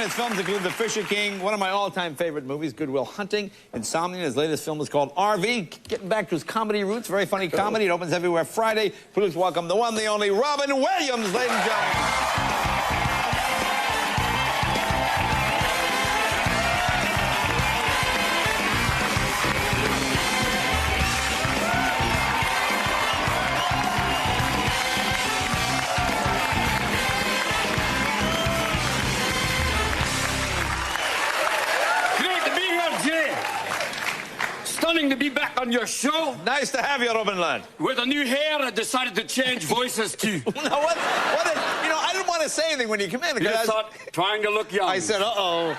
his films include The Fisher King, one of my all-time favorite movies, Good Will Hunting, Insomnia. His latest film is called RV. Getting back to his comedy roots, very funny comedy. It opens everywhere Friday. Please welcome the one, the only Robin Williams, ladies and gentlemen. Stunning to be back on your show. Nice to have you, Robin lad. With a new hair, I decided to change voices too. No, you know, I didn't want to say anything when you come in. You thought, trying to look young. I said, uh-oh.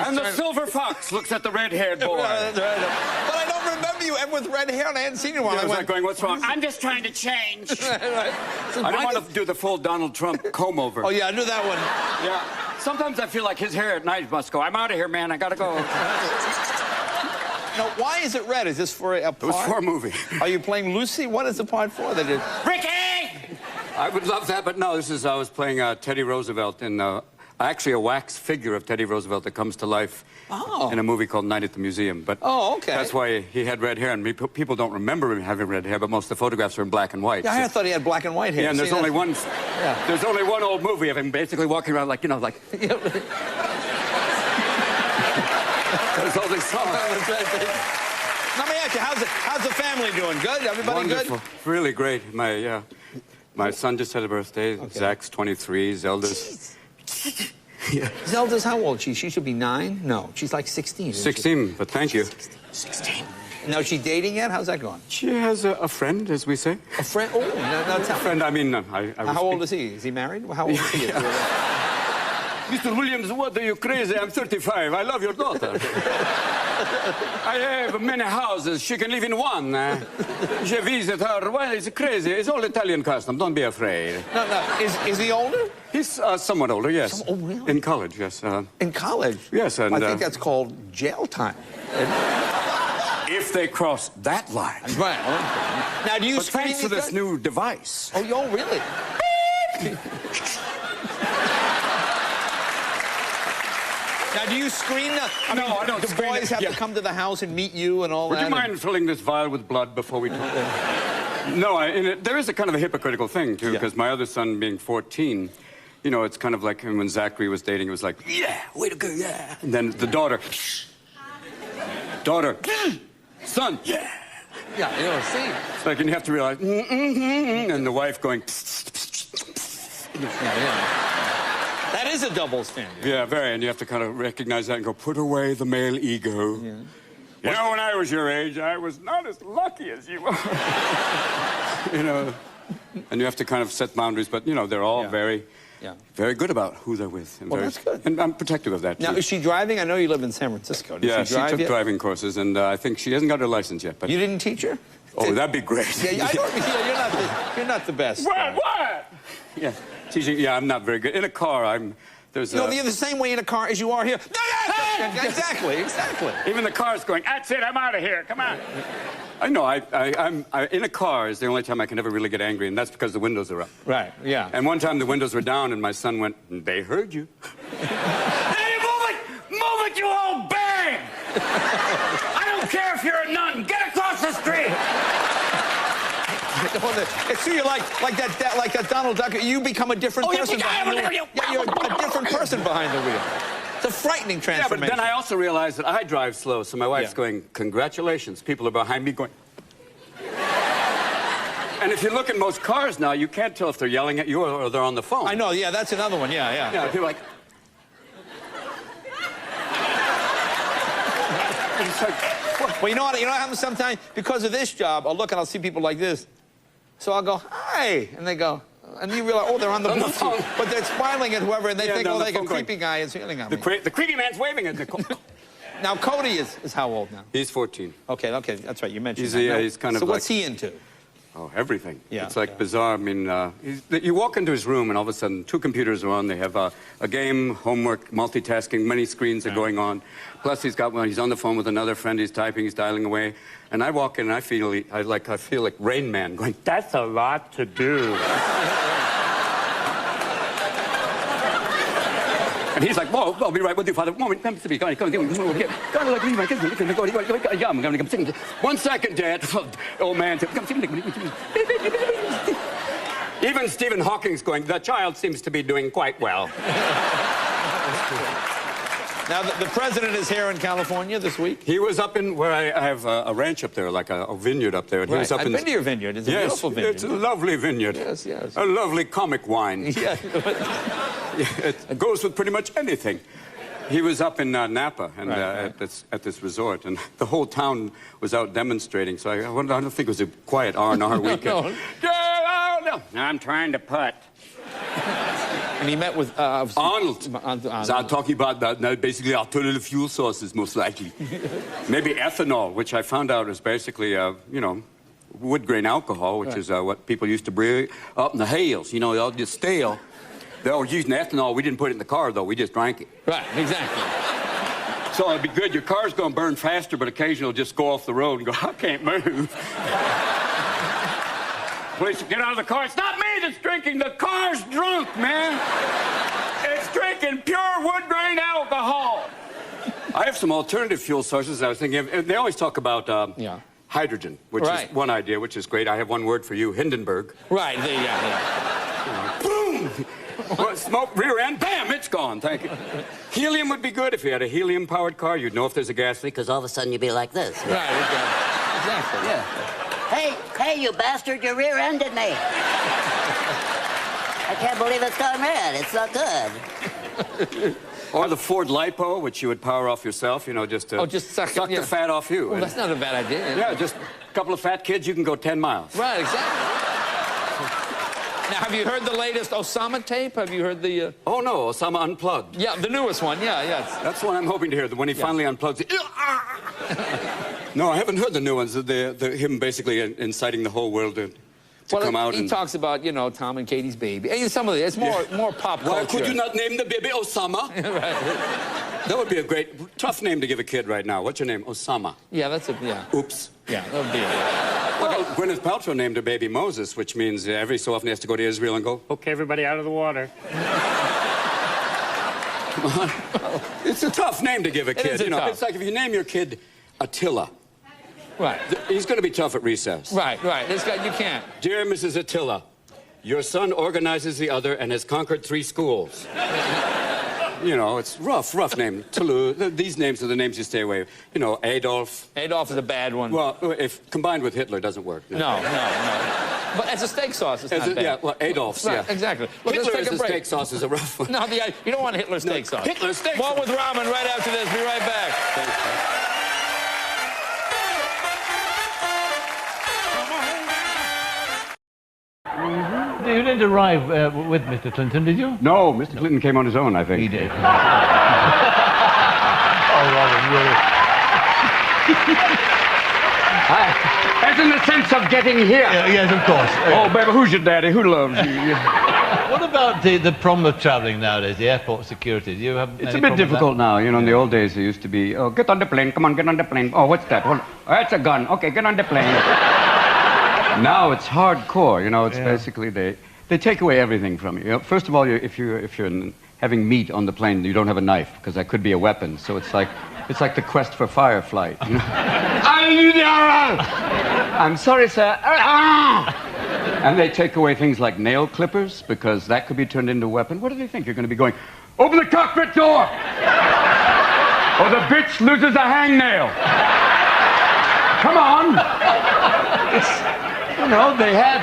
And the silver fox looks at the red-haired boy. But I don't remember you with red hair, and I hadn't seen you while I went going, what's wrong? I'm just trying to change. Right. So I don't want to do the full Donald Trump comb over. Oh, yeah, I do that one. Yeah. Sometimes I feel like his hair at night must go. I'm out of here, man. I gotta go. Now, why is it red? Is this for a part? It was for a movie. Are you playing Lucy? What is the part for? That is Ricky! I would love that, but no, I was playing Teddy Roosevelt in actually a wax figure of Teddy Roosevelt that comes to life in a movie called Night at the Museum. But okay. That's why he had red hair, and people don't remember him having red hair, but most of the photographs are in black and white. Yeah, I thought he had black and white hair. Yeah, and there's only one. Yeah. There's only one old movie of him basically walking around like, you know, like. That's all they saw. Let me ask you, how's the family doing? Good? Everybody Wonderful. good? Really great. My son just had a birthday. Okay. Zach's 23. Zelda's... Yeah. Zelda's how old? She should be 9? No, she's like 16. 16, but thank you. 16. Now, is she dating yet? How's that going? She has a friend, as we say. A friend? Oh, no, tell me. A friend, I mean, How old is he? Is he married? How old is he? Mr. Williams, what are you crazy? I'm 35. I love your daughter. I have many houses. She can live in one. Je visit her. Well, it's crazy. It's all Italian custom. Don't be afraid. No. Is he older? He's somewhat older, yes. Oh, really? In college, yes. In college? Yes, and... I think that's called jail time. If they cross that line. Right. Now, do you screen thanks to this new device. Oh, really? Now, do you screen the... No, I don't Do screen boys have to come to the house and meet you and all that? Would you mind filling this vial with blood before we talk? No, there is a kind of a hypocritical thing, too, because my other son being 14, you know, it's kind of like when Zachary was dating, it was like, yeah, way to go, yeah. And then the daughter, son, yeah. Yeah, you know, see. It's like, and you have to realize, and the wife going, yeah. That is a double standard. Yeah, very, and you have to kind of recognize that and go, put away the male ego. Yeah. You know, when I was your age, I was not as lucky as you are. You know, and you have to kind of set boundaries, but, you know, they're all very good about who they're with. And that's good. And I'm protective of that, too. Now, is she driving? I know you live in San Francisco. She took driving courses, and I think she hasn't got her license yet. But you didn't teach her? Oh, that'd be great. You're not the best. What? Yeah, teaching. Yeah, I'm not very good. In a car, you're the same way in a car as you are here. Exactly. Even the car's going, that's it, I'm out of here, come on. I know, I'm in a car is the only time I can ever really get angry, and that's because the windows are up. Right, yeah. And one time the windows were down, and my son went, they heard you. Hey, move it, you old bag! I don't care if you're a nun, get across the street! It's true, you're like that Donald Duck. You become a different person behind the wheel. Yeah, you're a different person behind the wheel. It's a frightening transformation. Yeah, but then I also realized that I drive slow, so my wife's going, congratulations. People are behind me going... And if you look at most cars now, you can't tell if they're yelling at you or they're on the phone. I know, yeah, that's another one, yeah. Yeah, people are like... It's like... Well, you know what happens sometimes? Because of this job, I'll look and I'll see people like this. So I'll go, hi, and they go, and you realize, oh, they're on the phone. But they're smiling at whoever, and they think, oh, like a creepy guy is yelling at me. The creepy man's waving at me. Now, Cody is how old now? He's 14. Okay, that's right, you mentioned that. He's kind of So what's he into? Oh, everything. Yeah, it's like bizarre. I mean, you walk into his room and all of a sudden 2 computers are on. They have a game, homework, multitasking, many screens are going on. Plus he's got one, he's on the phone with another friend, he's typing, he's dialing away. And I walk in and I feel like Rain Man going, that's a lot to do. And he's like, whoa, I'll be right with you, Father. Moment, come to me. Come on. 1 second, Dad. Old man. Even Stephen Hawking's going, the child seems to be doing quite well. Now, the president is here in California this week. He was up in where I have a ranch up there, like a vineyard up there. And Right. he was up I've been to your vineyard. It's a beautiful vineyard. It's a lovely vineyard. Yes, yes. A lovely comic wine. Yeah. It goes with pretty much anything. He was up in Napa and Right. at this resort, and the whole town was out demonstrating. So I don't think it was a quiet R&R weekend. No. I'm trying to putt. And he met with Arnold. I'm talking about that now. Basically, alternative fuel sources, most likely. Maybe ethanol, which I found out is basically, wood grain alcohol, which is what people used to brew up in the hills. You know, all just stale. They were using ethanol. We didn't put it in the car, though. We just drank it. Right, exactly. So it'd be good. Your car's going to burn faster, but occasionally it'll just go off the road and go, I can't move. Police, get out of the car. It's not me that's drinking. The car's drunk, man. It's drinking pure wood grain alcohol. I have some alternative fuel sources I was thinking of. They always talk about hydrogen, which is one idea, which is great. I have one word for you, Hindenburg. Right, Boom! Well, smoke, rear end, bam, it's gone. Thank you. Helium would be good. If you had a helium-powered car, you'd know if there's a gas leak, because all of a sudden you'd be like this. Right, exactly. Yeah. Hey, you bastard, you rear-ended me. I can't believe it's gone red. It's not good. Or the Ford Lipo, which you would power off yourself, just to suck the fat off you. Well, that's not a bad idea. Yeah, just a couple of fat kids, you can go 10 miles. Right, exactly. Now, have you heard the latest Osama tape? Have you heard the... Oh, no, Osama Unplugged. Yeah, the newest one, yeah. That's what I'm hoping to hear, when he finally unplugs it. No, I haven't heard the new ones. Him basically inciting the whole world to come out. He talks about, Tom and Katie's baby. And some of it, it's more pop culture. Why could you not name the baby Osama? Right. That would be a tough name to give a kid right now. What's your name? Osama. Yeah, that's Oops. Yeah, that would be Well, Gwyneth Paltrow named her baby Moses, which means every so often he has to go to Israel and go, okay, everybody out of the water. Come on. It's a tough name to give a kid. It's like if you name your kid Attila. Right. He's going to be tough at recess. Right. This guy, you can't. Dear Mrs. Attila, your son organizes the other and has conquered 3 schools. It's rough name. Toulouse. These names are the names you stay away. Adolf. Adolf is a bad one. Well, if combined with Hitler, doesn't work. No. But as a steak sauce, it's not bad. Yeah, well, Adolf's, right, exactly. Look, Hitler as a steak sauce is a rough one. No, you don't want Hitler steak sauce. Hitler steak More sauce. with Robin right after this. Be right back. Thanks, You didn't arrive with Mr. Clinton, did you? No, Mr. Clinton came on his own, I think. He did. Oh, Robin, really. As in the sense of getting here. Yes, of course. Oh, baby, who's your daddy? Who loves you? What about the problem of traveling nowadays, the airport security? Do you have It's any a bit problem with difficult that? now. In the old days, it used to be, oh, get on the plane. Come on, get on the plane. Oh, what's that? Hold on. Oh, that's a gun. Okay, get on the plane. Now it's hardcore. It's basically they take away everything from you. First of all, if you're having meat on the plane, you don't have a knife because that could be a weapon. So it's like the quest for firefly. I'm sorry, sir. And they take away things like nail clippers because that could be turned into a weapon. What do they think? You're going to be going, open the cockpit door, or the bitch loses a hangnail. Come on. They had.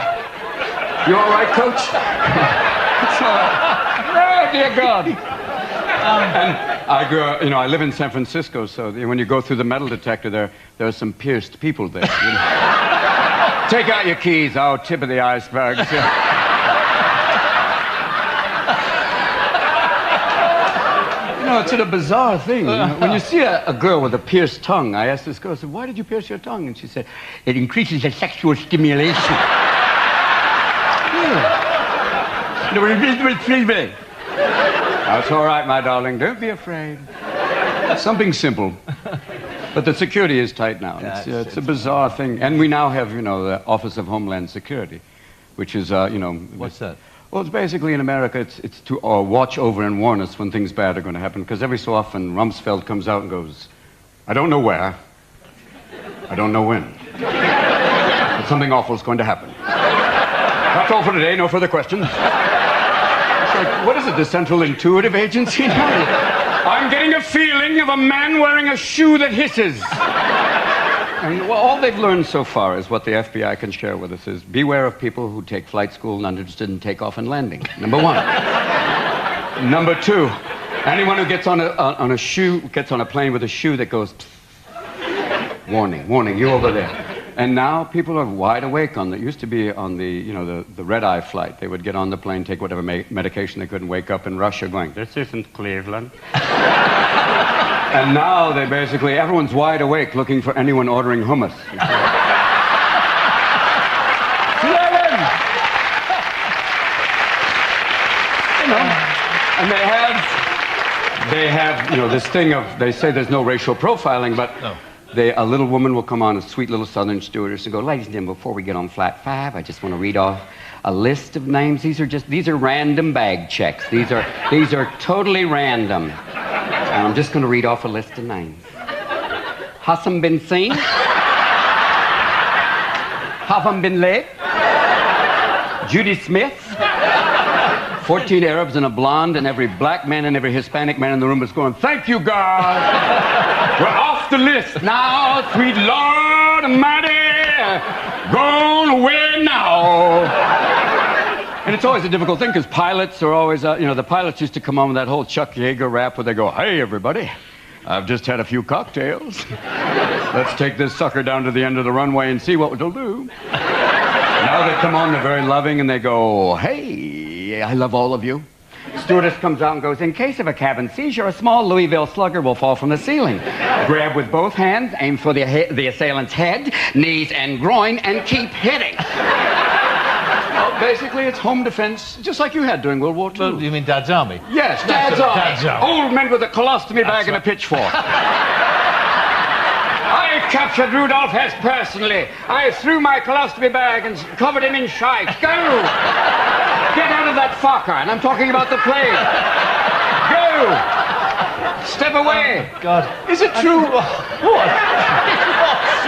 You all right, Coach? It's all right. Oh, dear God. And I grew up, I live in San Francisco, so when you go through the metal detector, there are some pierced people there. Take out your keys. Oh, tip of the iceberg. It's a bizarre thing. When you see a girl with a pierced tongue, I asked this girl, I said, why did you pierce your tongue? And she said, it increases the sexual stimulation. That's all right, my darling. Don't be afraid. Something simple. But the security is tight now. It's a bizarre thing. And we now have, the Office of Homeland Security, which is, What's that? Well, it's basically in America, it's to watch over and warn us when things bad are going to happen, because every so often Rumsfeld comes out and goes, I don't know where, I don't know when, but something awful is going to happen. That's all for today, no further questions. It's like, what is it, the Central Intuitive Agency? I'm getting a feeling of a man wearing a shoe that hisses. And well, all they've learned so far is what the FBI can share with us is beware of people who take flight school and uninterested in takeoff and landing. Number one. Number two, anyone who gets on a plane with a shoe that goes, warning, warning, you over there. And now people are wide awake on the, used to be on the, you know, the red-eye flight. They would get on the plane, take whatever medication they could, and wake up in Russia going, this isn't Cleveland. And now they basically, everyone's wide awake looking for anyone ordering hummus. You know, and they have, you know, this thing of, they say there's no racial profiling, but no. A little woman will come on, a sweet little southern stewardess, and go, ladies and gentlemen, before we get on flight 5, I just want to read off a list of names. These are random bag checks. These are totally random. And I'm just going to read off a list of names. Hassan bin Seen. Havam bin Leh. Judy Smith. 14 Arabs and a blonde, and every black man and every Hispanic man in the room is going, thank you, God. We're off the list now, sweet Lord Almighty. Gone away now. And it's always a difficult thing because pilots are always, you know, the pilots used to come on with that whole Chuck Yeager rap where they go, hey, everybody, I've just had a few cocktails. Let's take this sucker down to the end of the runway and see what it'll do. Now they come on, they're very loving, and they go, hey, I love all of you. Stewardess comes out and goes, in case of a cabin seizure, a small Louisville slugger will fall from the ceiling. Grab with both hands, aim for the assailant's head, knees, and groin, and keep hitting. Well, basically, it's home defense, just like you had during World War II. Well, you mean Dad's Army? Yes, Dad's Army. Old men with a colostomy bag and a pitchfork. I captured Rudolph Hess personally. I threw my colostomy bag and covered him in shite. Go! Get out of that Fokker, and I'm talking about the plane. Go! Step away. Oh, God. Is it true? What?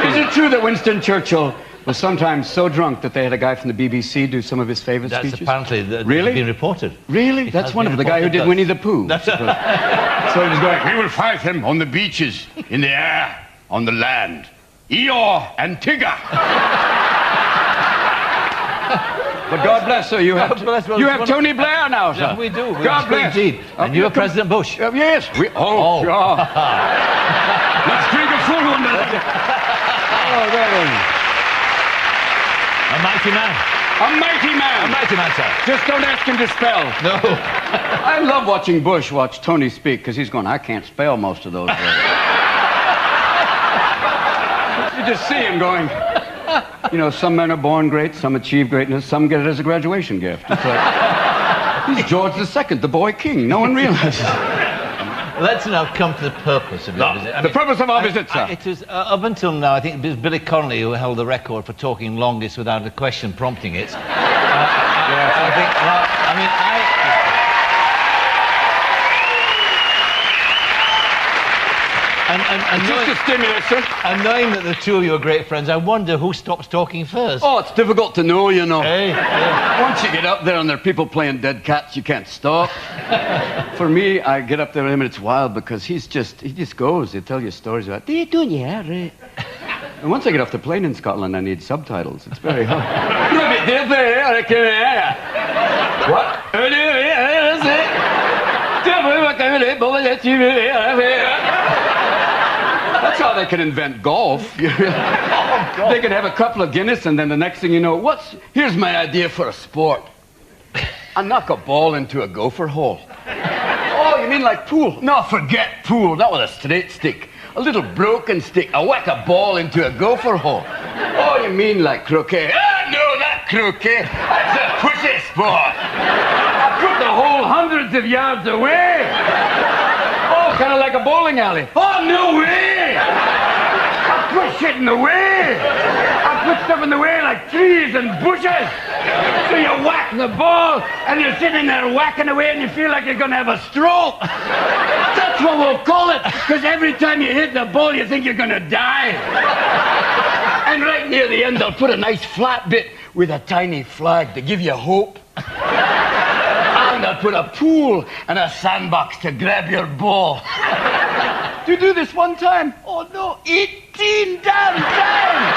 Is it true that Winston Churchill was sometimes so drunk that they had a guy from the BBC do some of his favorite That's speeches? Apparently really? Been reported. Really? That's wonderful. The guy who did Winnie the Pooh. That's So he was going, we will fight him on the beaches, in the air, on the land. Eeyore and Tigger. But God bless her, you have Tony Blair now, sir. Yeah, we do. God bless. Indeed. And you have President Bush. Yes. Oh. God. Let's drink a full one. Oh, there. A mighty man. A mighty man. A mighty man, sir. Just don't ask him to spell. No. I love watching Bush watch Tony speak, because he's going, I can't spell most of those words. You just see him going, you know, some men are born great, some achieve greatness, some get it as a graduation gift. It's like, he's George II, the boy king. No one realizes. Let's now come to the purpose of your visit. The purpose of our visit, sir. It was, up until now, I think it was Billy Connolly who held the record for talking longest without a question prompting it. I think, well, I mean, And just a stimulus, sir. And knowing that the two of you are great friends, I wonder who stops talking first. Oh, it's difficult to know, you know. Hey. Once you get up there and there are people playing dead cats, you can't stop. For me, I get up there with him and it's wild because he just goes. He'll tell you stories about, and once I get off the plane in Scotland, I need subtitles. It's very hard. What? That's how they can invent golf. They can have a couple of Guinness, and then the next thing you know, here's my idea for a sport. I knock a ball into a gopher hole. Oh, you mean like pool? No, forget pool. Not with a straight stick. A little broken stick. I whack a ball into a gopher hole. Oh, you mean like croquet? Ah, no, not croquet. That's a pussy sport. I put the hole hundreds of yards away. Oh, kind of like a bowling alley. Oh, no way! I put shit in the way. I put stuff in the way like trees and bushes. So you whack the ball, and you're sitting there whacking away, and you feel like you're going to have a stroke. That's what we'll call it, because every time you hit the ball, you think you're going to die. And right near the end, they'll put a nice flat bit with a tiny flag to give you hope. And they'll put a pool and a sandbox to grab your ball. To do this one time? Oh, no, 18 damn times!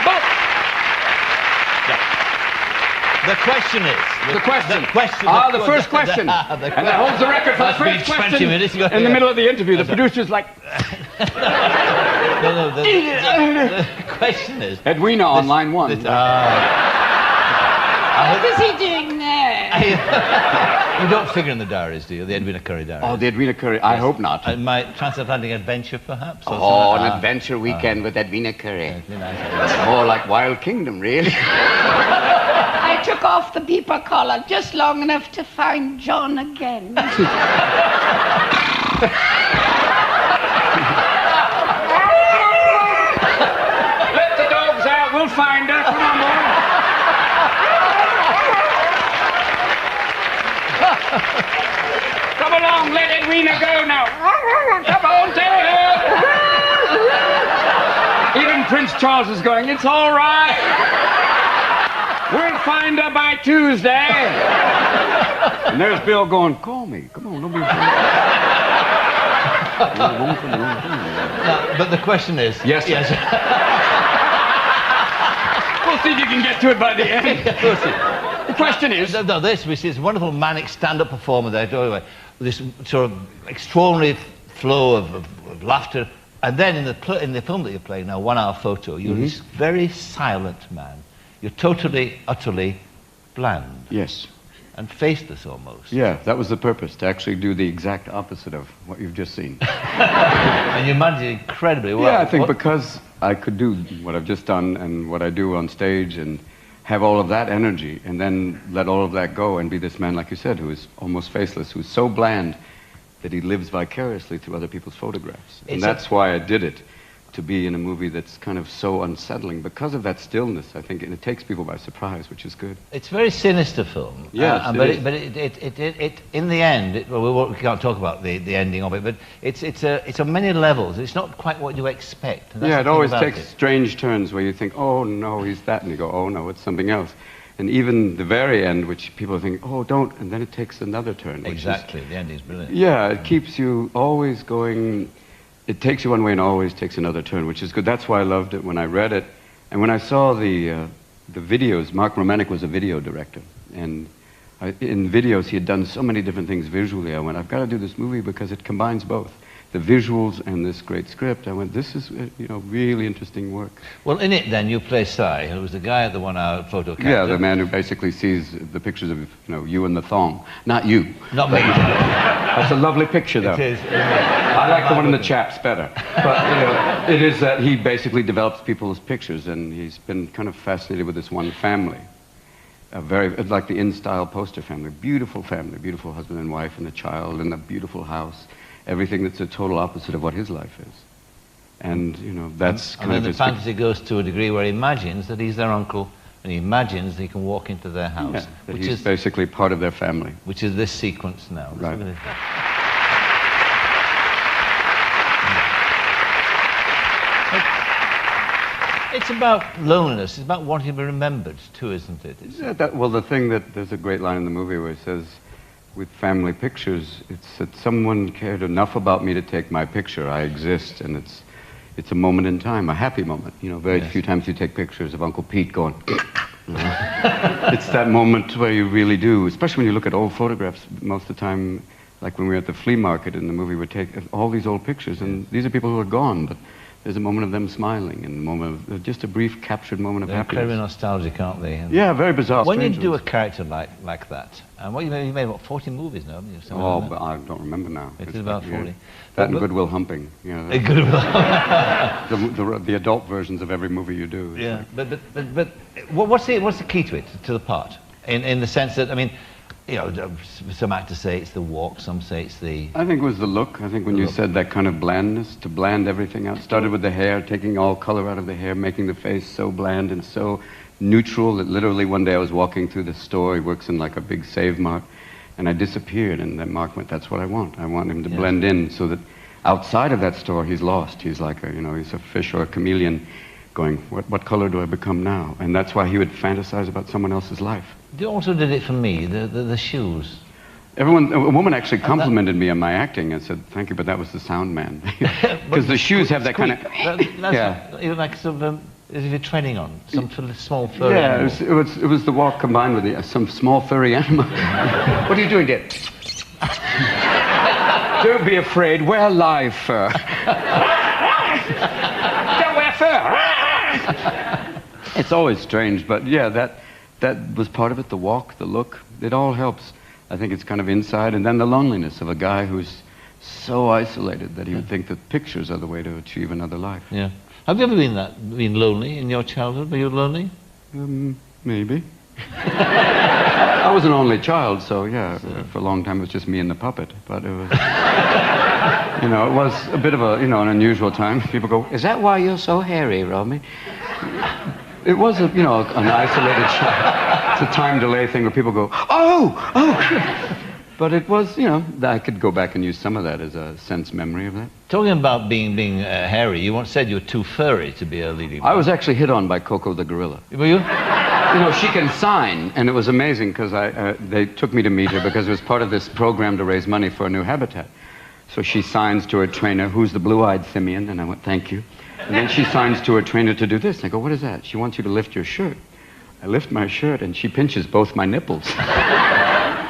But The question is... the question. The question. The first question. And that holds the record for the first question. 20 minutes ago. In the middle of the interview, the producer's like... No, the question is... Edwina on line one. What is he doing there? You don't figure in the diaries, do you? The Edwina Curry diaries. Oh, the Edwina Curry. I hope not. My transatlantic adventure, perhaps? Oh, an adventure weekend with Edwina Curry. More like Wild Kingdom, really. I took off the beeper collar just long enough to find John again. Let the dogs out. We'll find her. Come on, boy. Come along, let Edwina go now. Come on, take her. Even Prince Charles is going, it's all right. We'll find her by Tuesday. And there's Bill going, call me. Come on, don't be afraid. But the question is... Yes, sir. Yes. We'll see if you can get to it by the end. We'll see. The question is... No, this wonderful manic stand-up performer there, this sort of extraordinary flow of laughter, and then in the film that you're playing now, 1 Hour Photo, you're this very silent man. You're totally, utterly bland. Yes. And faceless almost. Yeah, that was the purpose, to actually do the exact opposite of what you've just seen. And you managed it incredibly well. Yeah, I think because I could do what I've just done and what I do on stage and have all of that energy and then let all of that go and be this man, like you said, who is almost faceless, who's so bland that he lives vicariously through other people's photographs. And that's why I did it, to be in a movie that's kind of so unsettling because of that stillness, I think, and it takes people by surprise, which is good. It's a very sinister film. Yes, but it in the end, we can't talk about the ending of it, but it's on many levels. It's not quite what you expect. Yeah, it always takes strange turns where you think, oh no, he's that, and you go, oh no, it's something else. And even the very end, which people think, oh, don't, and then it takes another turn. Exactly, the ending's brilliant. Yeah, it keeps you always going. It takes you one way and always takes another turn, which is good. That's why I loved it when I read it. And when I saw the videos, Mark Romanek was a video director. And in videos, he had done so many different things visually. I went, I've got to do this movie because it combines both. The visuals and this great script. I went, this is, really interesting work. Well, in it, then, you play Cy, who was the guy at the 1 Hour Photo counter. Yeah, the man who basically sees the pictures of, you and the thong. Not you. Not me. That's a lovely picture, though. It is. I like the one in the chaps better. But, it is that he basically develops people's pictures, and he's been kind of fascinated with this one family. Like the in-style poster family. Beautiful husband and wife and a child and a beautiful house. Everything that's a total opposite of what his life is. And, that's kind of the fantasy goes to a degree where he imagines that he's their uncle, and he imagines he can walk into their house. Yeah, that he's basically part of their family. Which is this sequence now. Right. It's about loneliness. It's about wanting to be remembered, too, isn't it? There's a great line in the movie where it says, with family pictures, it's that someone cared enough about me to take my picture. I exist, and it's a moment in time, a happy moment. Very few times you take pictures of Uncle Pete going, It's that moment where you really do, especially when you look at old photographs. Most of the time, like when we were at the flea market in the movie, we take all these old pictures, and these are people who are gone, but there's a moment of them smiling, and a moment of, just a brief captured moment of happiness. They're very nostalgic, aren't they? Yeah, very bizarre. When you do a character like that, and you made what, 40 movies now, haven't you? But I don't remember now. It's about 40. That and Good Will Humping. Good Will Humping. The adult versions of every movie you do. Yeah, but what's the key to it, to the part? In the sense that, you know, some actors say it's the walk, some say it's the... I think it was the look. I think when you said that kind of blandness, to bland everything out. Started with the hair, taking all color out of the hair, making the face so bland and so neutral that literally one day I was walking through the store. He works in like a big Save Mart, and I disappeared, and then Mark went, that's what I want. I want him to blend in so that outside of that store he's lost. He's like a, you know, he's a fish or a chameleon going, what color do I become now? And that's why he would fantasize about someone else's life. You also did it for me, the shoes. A woman actually complimented me on my acting and said, thank you, but that was the sound man. Because the shoes have that kind of... That's like sort of, as if you're treading on some sort of small furry animal. It was the walk combined with some small furry animal. What are you doing, dear? Don't be afraid, wear live fur. Don't wear fur. It's always strange, but yeah, that was part of it, the walk, the look, it all helps. I think it's kind of inside, and then the loneliness of a guy who's so isolated that he would think that pictures are the way to achieve another life. Yeah. Have you ever been lonely in your childhood? Were you lonely? Maybe. I was an only child, so yeah, for a long time it was just me and the puppet, but it was, you know, it was a bit of a, you know, an unusual time. People go, is that why you're so hairy, Romy? It was, an isolated child. It's a time delay thing where people go, oh! But it was, you know, I could go back and use some of that as a sense memory of that. Talking about being hairy, you once said you were too furry to be a leading man. I was actually hit on by Coco the gorilla. Were you? You know, she can sign, and it was amazing because they took me to meet her because it was part of this program to raise money for a new habitat. So she signs to her trainer, who's the blue-eyed simian, and I went, thank you. And then she signs to her trainer to do this. And I go, what is that? She wants you to lift your shirt. I lift my shirt, and she pinches both my nipples.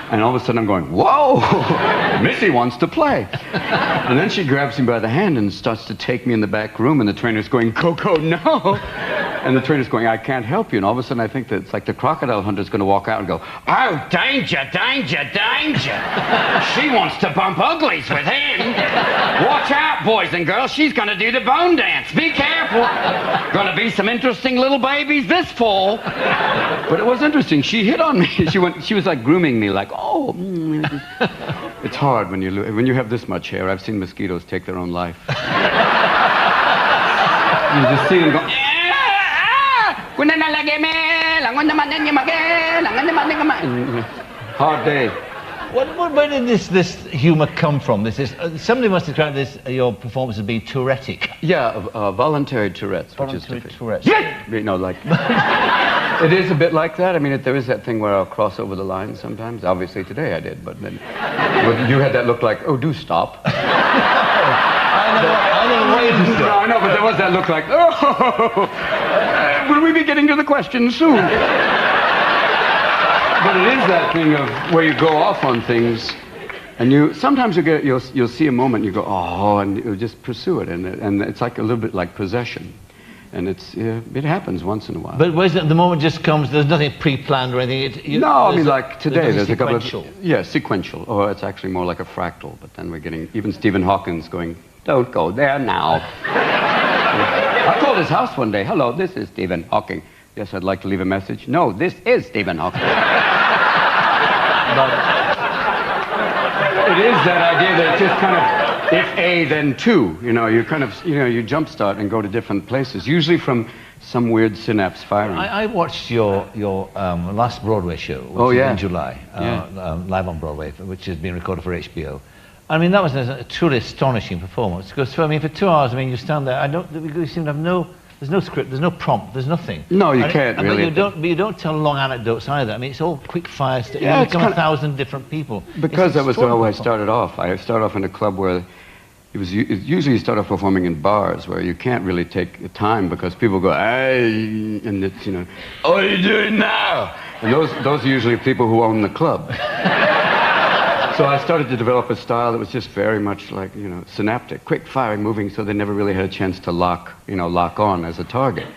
And all of a sudden I'm going, whoa, Missy wants to play. And then she grabs me by the hand and starts to take me in the back room, and the trainer's going, Coco, no. And the trainer's going, I can't help you. And all of a sudden I think that it's like the crocodile hunter's going to walk out and go, oh, danger, danger, danger. She wants to bump uglies with him. Watch out, boys and girls. She's going to do the bone dance. Be careful. Going to be some interesting little babies this fall. But it was interesting. She hit on me. She was like grooming me, like, oh. It's hard when you have this much hair. I've seen mosquitoes take their own life. You just see them go, hard day. Where did this humour come from? Somebody must describe your performance as being Tourettic. Yeah, voluntary Tourette's, Voluntary which is Tourette's. you know, like it is a bit like that. I mean, there is that thing where I'll cross over the line sometimes. Obviously today I did, but then you had that look like, oh, do stop. I know, but there was that look like, oh, will we be getting to the question soon? But it is that thing of where you go off on things, and sometimes you'll see a moment, you go, oh, and you'll just pursue it, and it's like a little bit like possession, and it happens once in a while. But where's the moment just comes? There's nothing pre-planned or anything. No, I mean, like today, there's a couple of sequential, or it's actually more like a fractal. But then we're getting even Stephen Hawking's going, don't go there now. I called his house one day. Hello, this is Stephen Hawking. Yes, I'd like to leave a message. No, this is Stephen Hawking. But it is that idea that it's just kind of, if A, then two. You know, you kind of, you jumpstart and go to different places, usually from some weird synapse firing. I watched your last Broadway show, which was in July, live on Broadway, which has been recorded for HBO. I mean, that was a truly astonishing performance. Because, I mean, for 2 hours, I mean, you stand there, you seem to have there's no script, there's no prompt, there's nothing. No, you can't really. But you don't tell long anecdotes either. I mean, it's all quick fire stuff. You become 1,000 different people. Because that was how I started off. I started off in a club where usually you start off performing in bars where you can't really take time because people go, hey, and it's, what are you doing now? And those are usually people who own the club. So I started to develop a style that was just very much like, synaptic, quick firing, moving, so they never really had a chance to lock on as a target.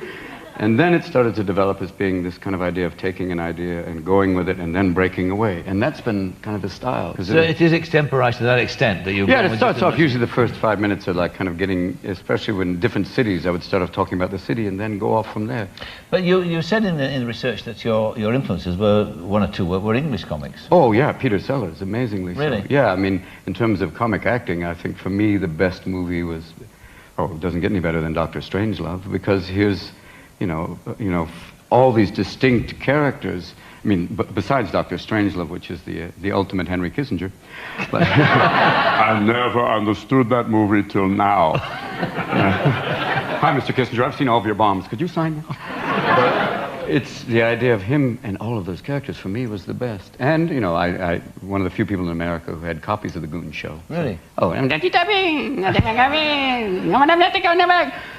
And then it started to develop as being this kind of idea of taking an idea and going with it and then breaking away. And that's been kind of the style. So it is extemporized to that extent that you... Yeah, it starts off, usually the first 5 minutes are like kind of getting, especially when different cities, I would start off talking about the city and then go off from there. But you said in the research that your influences were, one or two, were English comics. Oh, yeah, Peter Sellers, amazingly so. Really? Yeah, I mean, in terms of comic acting, I think for me the best movie was, it doesn't get any better than Dr. Strangelove, because here's, you know, all these distinct characters. I mean, besides Dr. Strangelove, which is the ultimate Henry Kissinger. But I never understood that movie till now. Hi, Mr. Kissinger, I've seen all of your bombs. Could you sign them? But it's the idea of him and all of those characters, for me, was the best. And, you know, I one of the few people in America who had copies of The Goon Show. Really? Oh, and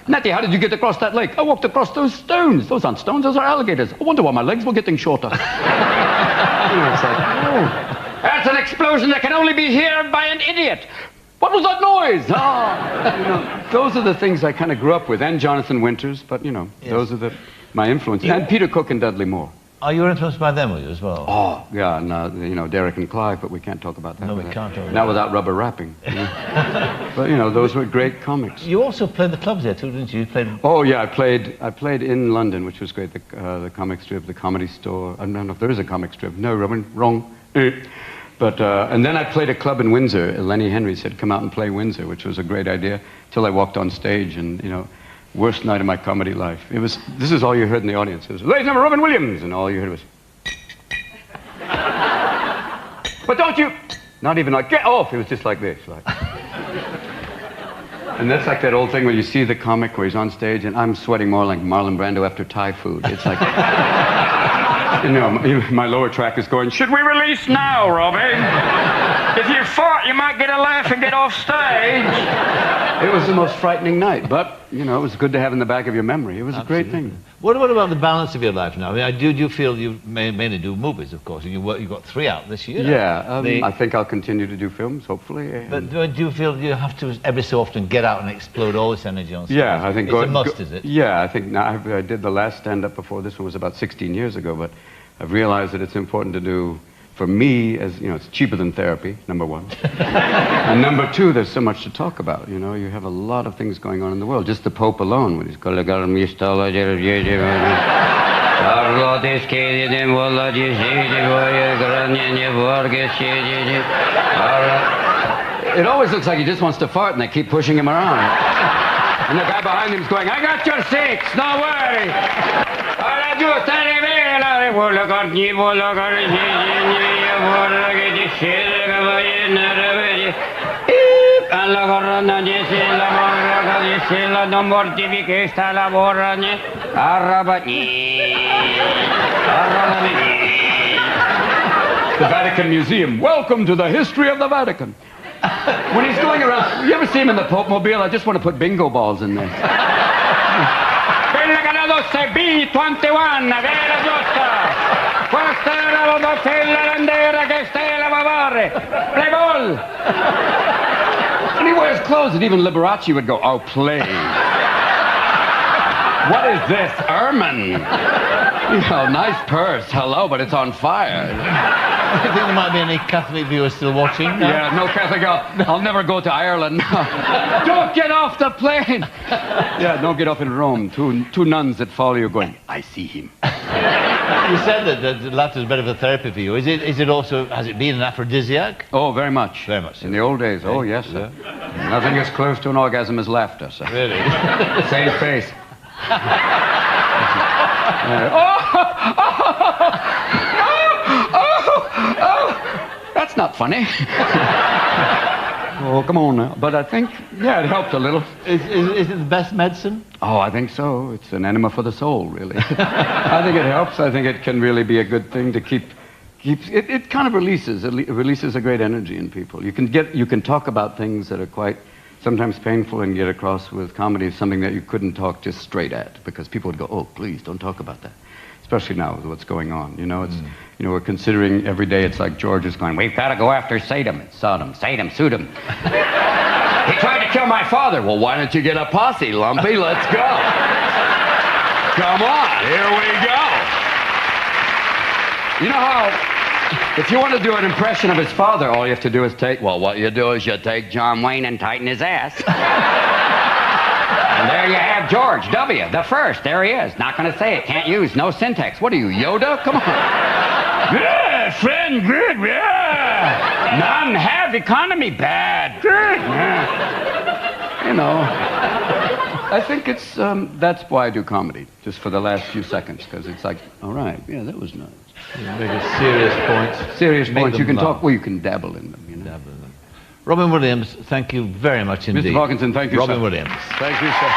Natty, how did you get across that lake? I walked across those stones. Those aren't stones, those are alligators. I wonder why my legs were getting shorter. You know, it's like, oh, that's an explosion that can only be heard by an idiot. What was that noise? You know, those are the things I kind of grew up with, and Jonathan Winters, but, you know, yes. Those are my influences. And Peter Cook and Dudley Moore. Are you influenced by them, were you, as well? Oh, yeah, and, you know, Derek and Clive, but we can't talk about that. No, we can't. Not without rubber wrapping. You know? But, you know, those were great comics. You also played the clubs there, too, didn't you? You played... Oh, yeah, I played in London, which was great, the comic strip, the Comedy Store. I don't know if there is a comic strip. No, Robin, wrong. But, and then I played a club in Windsor. Lenny Henry said, come out and play Windsor, which was a great idea, till I walked on stage and, you know, worst night of my comedy life. This is all you heard in the audience. It was, ladies and gentlemen, Robin Williams, and all you heard was... But don't you... Not even like, get off! It was just like this, like... And that's like that old thing where you see the comic where he's on stage, and I'm sweating more like Marlon Brando after Thai food. It's like... You know, my lower track is going, should we release now, Robin? If you fart, you might get a laugh and get off stage. It was the most frightening night, but, you know, it was good to have in the back of your memory. It was Absolutely. A great thing. What about the balance of your life now? I mean, do you feel you mainly do movies, of course, and you've got 3 out this year? Yeah, I think I'll continue to do films, hopefully. But do you feel you have to, every so often, get out and explode all this energy on stage? Yeah, I think... It's a must, is it? Yeah, I think now I did the last stand-up before this one was about 16 years ago, but I've realized that it's important to do, for me, as, you know, it's cheaper than therapy, number 1. And number 2, there's so much to talk about, you know, you have a lot of things going on in the world. Just the Pope alone, when he's it always looks like he just wants to fart and they keep pushing him around. And the guy behind him's going, I got your 6, no worry. The Vatican Museum. Welcome to the history of the Vatican. When he's going around, you ever see him in the Pope Mobile? I just want to put bingo balls in there. B21, vera giusta. Questa è la bottiglia bandera che stai a lavare. Play ball. And he wears clothes that even Liberace would go, oh, play. What is this, ermine? You know, nice purse, hello, but it's on fire. I think there might be any Catholic viewers still watching. No? Yeah, no Catholic. I'll never go to Ireland. Don't get off the plane. Yeah, don't get off in Rome. Two nuns that follow you going, I see him. You said that the laughter is better for therapy for you. Is it also, has it been an aphrodisiac? Oh, very much. Very much. In the old days, oh, yes, sir. Yeah. Nothing as close to an orgasm as laughter, sir. Really? Same face. That's not funny. Oh, come on now. But I think, yeah, it helped a little. Is it the best medicine? Oh, I think so. It's an enema for the soul, really. I think it helps. I think it can really be a good thing to keep it kind of releases a great energy in people. You can talk about things that are quite sometimes painful and get across with comedy, something that you couldn't talk just straight at, because people would go, oh, please, don't talk about that. Especially now with what's going on, you know, you know, we're considering every day, it's like George is going, we've got to go after Sodom. It's Sodom, Sodom. He tried to kill my father. Well, why don't you get a posse, Lumpy? Let's go. Come on. Here we go. You know how, if you want to do an impression of his father, all you have to do is what you do is you take John Wayne and tighten his ass. And there you have George W., the first. There he is. Not going to say it. Can't use. No syntax. What are you, Yoda? Come on. Yeah, friend, good. Yeah. None have economy bad. Good. Yeah. You know, I think it's, that's why I do comedy, just for the last few seconds, because it's like, all right, yeah, that was nice. You make a serious point. Serious Make points. You them can laugh. talk, well, you can dabble in them, you know. Dabble in them. Robin Williams, thank you very much indeed. Mr. Hawkinson, thank you, Robin sir. Williams. Thank you, sir.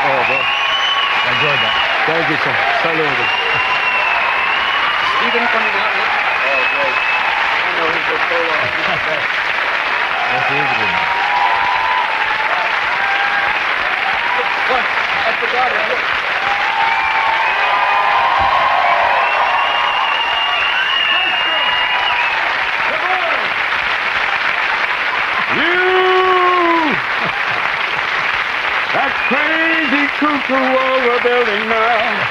Oh, well, Enjoyed that. thank you, sir. Salute. Stephen coming out. Oh, great. I know him for so long. He's the best. Yes, he is a good man. What? I forgot it. Look. That crazy cuckoo over building now.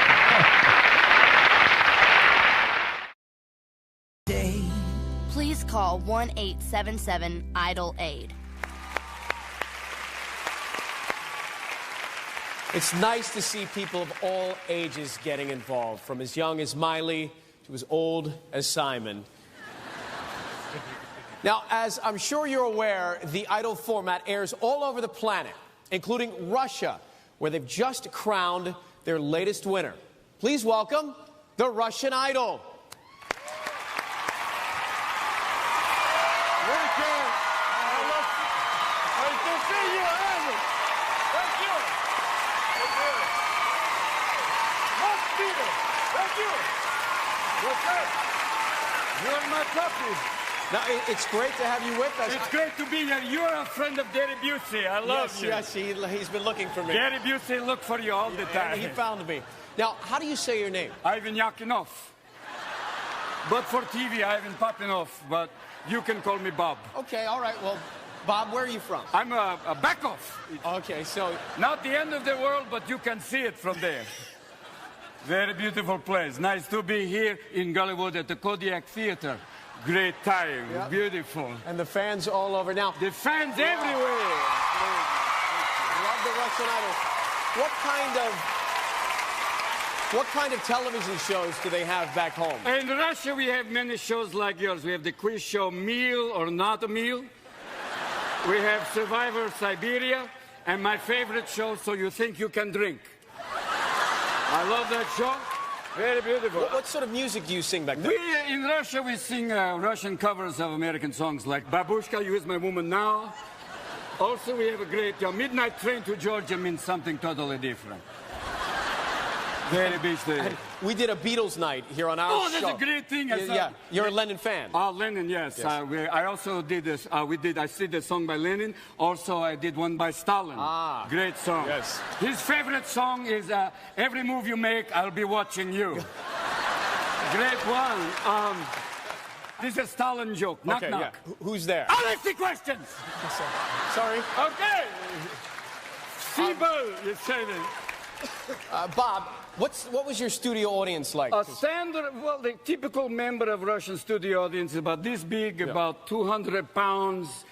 Please call 1-877-IDOL-AID. It's nice to see people of all ages getting involved, from as young as Miley to as old as Simon. Now, as I'm sure you're aware, the Idol format airs all over the planet, including Russia, where they've just crowned their latest winner. Please welcome the Russian Idol. Now, it's great to have you with us. It's great to be here. You're a friend of Gary Busey. I love you. Yes, he's been looking for me. Gary Busey look for you all the time. And he found me. Now, how do you say your name? Ivan Yakinov. But for TV, Ivan Papinov. But you can call me Bob. Okay, all right. Well, Bob, where are you from? I'm a Bakov. Okay, so... Not the end of the world, but you can see it from there. Very beautiful place. Nice to be here in Gollywood at the Kodiak Theater. Great time. Yep. Beautiful. And the fans all over. Now, the fans everywhere. Love the Russian Idol. What kind of television shows do they have back home? In Russia, we have many shows like yours. We have the quiz show Meal or Not a Meal. We have Survivor Siberia. And my favorite show, So You Think You Can Drink. I love that show. Very beautiful. What sort of music do you sing back then? In Russia, we sing Russian covers of American songs like Babushka, You Is My Woman Now. Also, we have a great Midnight Train to Georgia means something totally different. Very big thing. We did a Beatles night here on our show. Oh, that's a great thing. Yeah, you're a Lennon fan. Lennon, yes. I also did this. I did a song by Lenin. Also, I did one by Stalin. Great song. Yes. His favorite song is Every Move You Make, I'll Be Watching You. Great one. This is a Stalin joke. Knock, okay, knock. Yeah. Who's there? I'll ask the questions. Sorry. Okay. Siebel, you say it. Bob, what was your studio audience like? A standard, well, the typical member of Russian studio audience is about this big, about 200 pounds,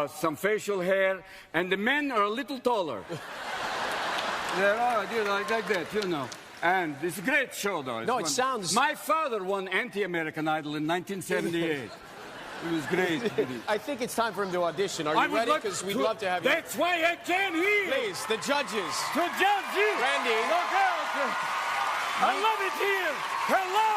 some facial hair, and the men are a little taller. They're like that, you know. And it's a great show, though. It sounds... My father won Anti-American Idol in 1978. It was great. I think it's time for him to audition. Are you ready? Because we'd love to have you. That's why I came here. Please, the judges. To judge you. Randy. Look out. I love it here. Hello.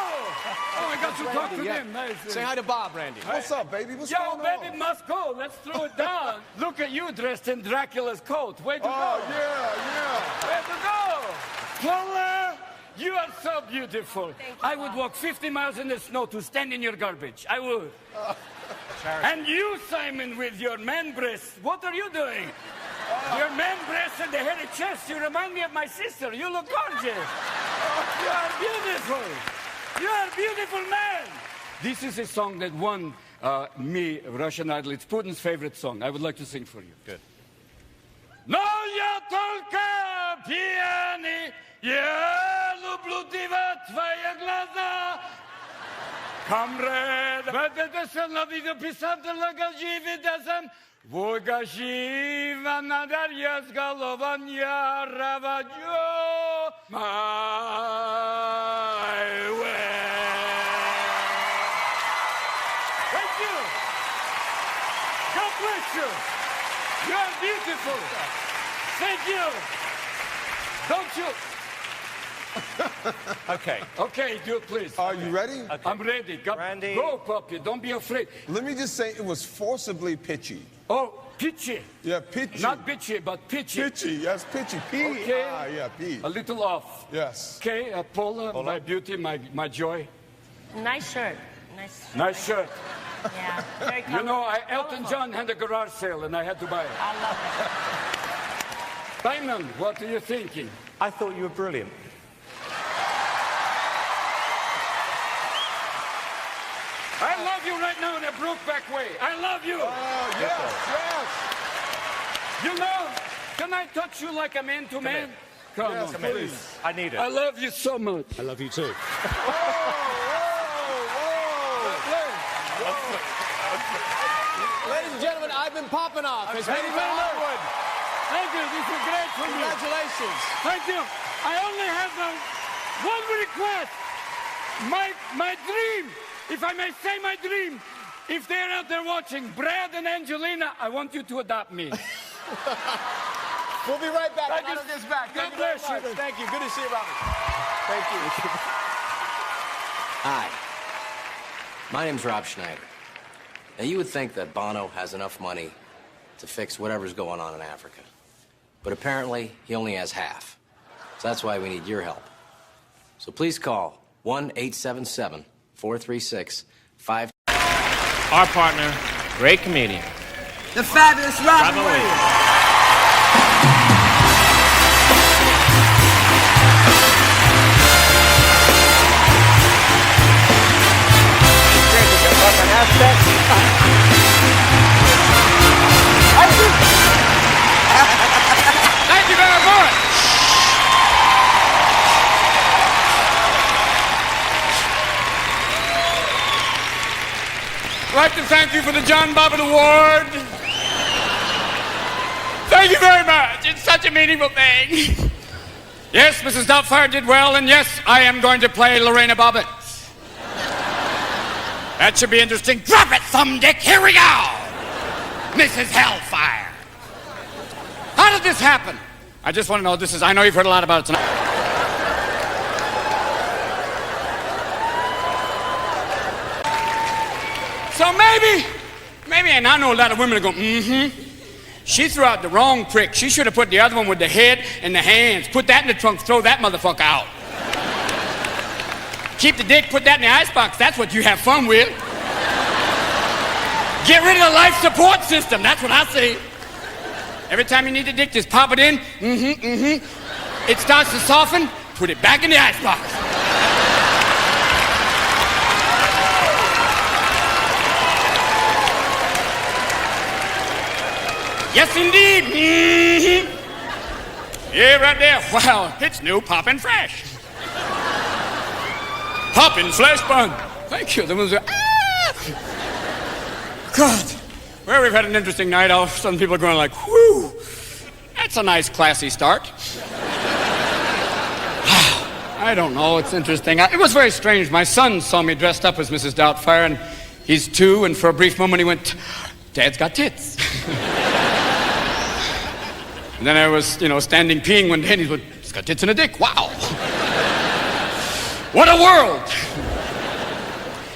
Oh, I got to talk to them. Nice. Say hi to Bob, Randy. What's up, baby? What's going on? Yo, baby, must go. Let's throw it down. Look at you dressed in Dracula's coat. Way to go. Oh, yeah. Way to go. Paula, you are so beautiful. I would walk 50 miles in the snow to stand in your garbage. I would. And you, Simon, with your man breasts, what are you doing? Your man breasts and the hairy chest, you remind me of my sister. You look gorgeous. You are beautiful. You are a beautiful man. This is a song that won me, Russian Idol. It's Putin's favorite song. I would like to sing for you. Good. No, я только пьяный, я люблю тебя, твои глаза. Камред, ведете се на видеописателя гаживи да съм, voi gajiva nadar yazgalovan ya ravajo my way. Thank you. God bless you. You are beautiful. Thank you. Don't you? Okay, do it, please. Are you ready? Okay. I'm ready. Randy. Go, puppy. Don't be afraid. Let me just say it was forcibly pitchy. Oh, pitchy. Yeah, pitchy. Not bitchy, but pitchy. Pitchy, yes, pitchy. P. Okay. Yeah, P. A little off. Yes. Okay, Paula, my beauty, my joy. Nice shirt. Nice shirt. Yeah, very You know, Elton John had a garage sale and I had to buy it. I love it. Simon, what are you thinking? I thought you were brilliant. I love you right now in a Brokeback way. I love you. Oh, yes, yes. You know, can I touch you like a man to man? Come Yes, on, come in. please. I need it. I love you so much. I love you too. Ladies and gentlemen, I've been popping off. Has Thank made it you to very much. Hollywood. Thank you. This is great for me. Congratulations. Thank you. I only have one request. My dream, if I may say my dream, if they're out there watching, Brad and Angelina, I want you to adopt me. We'll be right back. Thank you. Out of this back. God Thank you very bless you. much. Thank you. Good to see you, Robert. Thank you. Hi, my name's Rob Schneider. Now, you would think that Bono has enough money to fix whatever's going on in Africa. But apparently, he only has half. So that's why we need your help. So please call 1-877-436-5... Our partner, great comedian. The fabulous Robin Williams. Thank you very much. I'd like to thank you for the John Bobbitt Award. Thank you very much. It's such a meaningful thing. Yes, Mrs. Doubtfire did well, and yes, I am going to play Lorena Bobbitt. That should be interesting. Drop it, thumb dick. Here we go. Mrs. Hellfire. How did this happen? I just want to know I know you've heard a lot about it tonight. So maybe, and I know a lot of women are going, she threw out the wrong prick. She should have put the other one with the head and the hands. Put that in the trunk, throw that motherfucker out. Keep the dick, put that in the icebox. That's what you have fun with. Get rid of the life support system. That's what I say. Every time you need the dick, just pop it in. It starts to soften. Put it back in the icebox. Yes, indeed. Yeah, right there. Wow, it's new, poppin' fresh. Poppin' flesh bun. Thank you. There was a... God. Well, we've had an interesting night. All of a sudden, people are going like, whew. That's a nice, classy start. I don't know. It's interesting. It was very strange. My son saw me dressed up as Mrs. Doubtfire, and he's 2, and for a brief moment, he went, Dad's got tits. And then I was, standing peeing one day, and he went, he's got tits and a dick. Wow. What a world.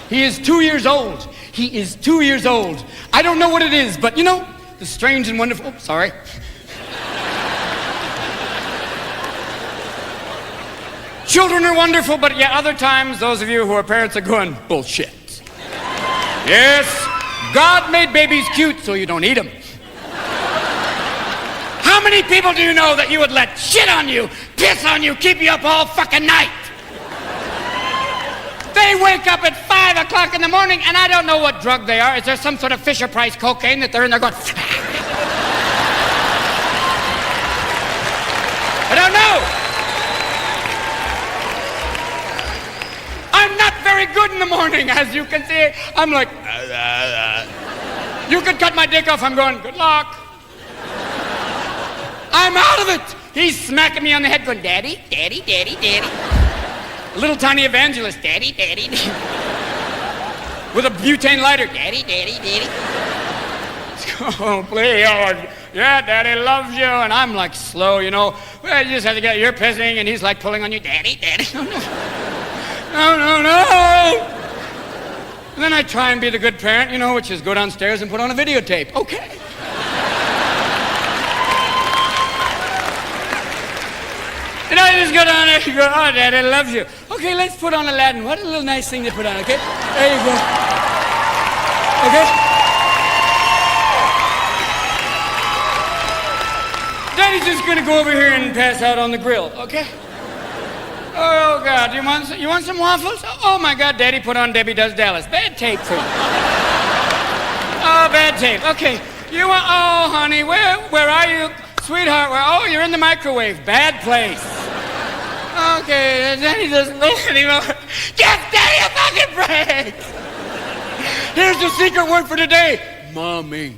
He is 2 years old. He is 2 years old. I don't know what it is, but the strange and wonderful... Oh, sorry. Children are wonderful, but yet other times, those of you who are parents are going, bullshit. Yes, God made babies cute so you don't eat them. How many people do you know that you would let shit on you, piss on you, keep you up all fucking night? They wake up at 5 o'clock in the morning, and I don't know what drug they are. Is there some sort of Fisher-Price cocaine that they're in there going... I don't know. very good in the morning, as you can see. I'm like, you could cut my dick off. I'm going, good luck. I'm out of it. He's smacking me on the head going, daddy, daddy, daddy, daddy. A little tiny evangelist, daddy, daddy, daddy. With a butane lighter, daddy, daddy, daddy. Oh, please, oh, yeah, daddy loves you. And I'm like slow, you know. Well, you just have to get, you're pissing, and he's like pulling on you, daddy, daddy. No, no. No, no, no. And then I try and be the good parent, you know, which is go downstairs and put on a videotape. Okay. And I just go down there and go, oh, daddy loves you. Okay, let's put on Aladdin. What a little nice thing to put on, okay? There you go. Okay? Daddy's just gonna go over here and pass out on the grill, okay? Oh, God, you want some waffles? Oh, my God, Daddy put on Debbie Does Dallas. Bad tape for you. Oh, bad tape. Okay, you want, oh, honey, where are you? Sweetheart, oh, you're in the microwave. Bad place. Okay, Daddy doesn't know anymore. Give Daddy a fucking break! Here's the secret word for today. Mommy.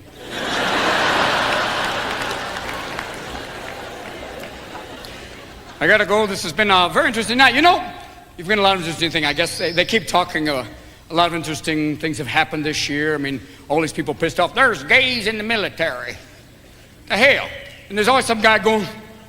I gotta go. This has been a very interesting night. You know, you've been a lot of interesting things. I guess they keep talking. A lot of interesting things have happened this year. I mean, all these people pissed off. There's gays in the military. The hell. And there's always some guy going,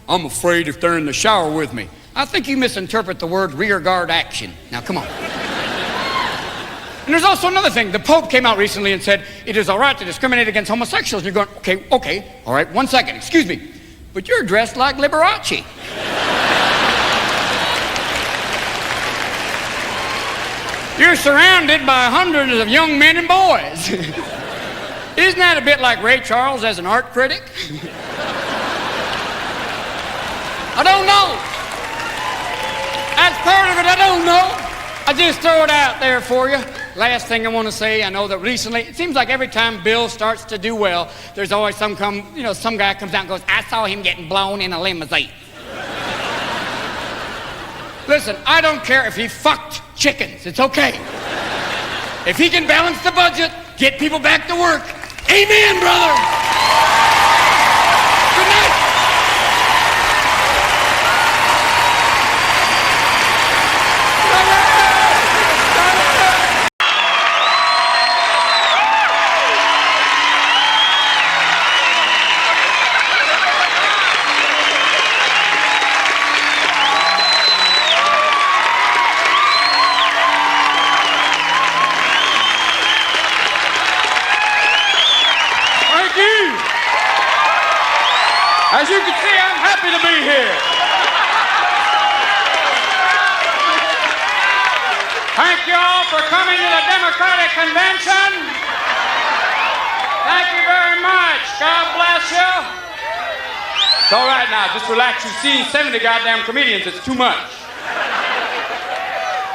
I'm afraid if they're in the shower with me. I think you misinterpret the word rear guard action. Now, come on. And there's also another thing. The Pope came out recently and said, it is all right to discriminate against homosexuals. And you're going, okay, all right, 1 second, excuse me. But you're dressed like Liberace. You're surrounded by hundreds of young men and boys. Isn't that a bit like Ray Charles as an art critic? I don't know. That's part of it, I don't know. I just throw it out there for you. Last thing I want to say, I know that recently, it seems like every time Bill starts to do well, there's always some guy comes out and goes, I saw him getting blown in a limousine. Listen, I don't care if he fucked chickens. It's okay. If he can balance the budget, get people back to work. Amen, brother. Good night. As you can see, I'm happy to be here. Thank you all for coming to the Democratic Convention. Thank you very much. God bless you. It's all right now. Just relax. You've seen 70 goddamn comedians. It's too much.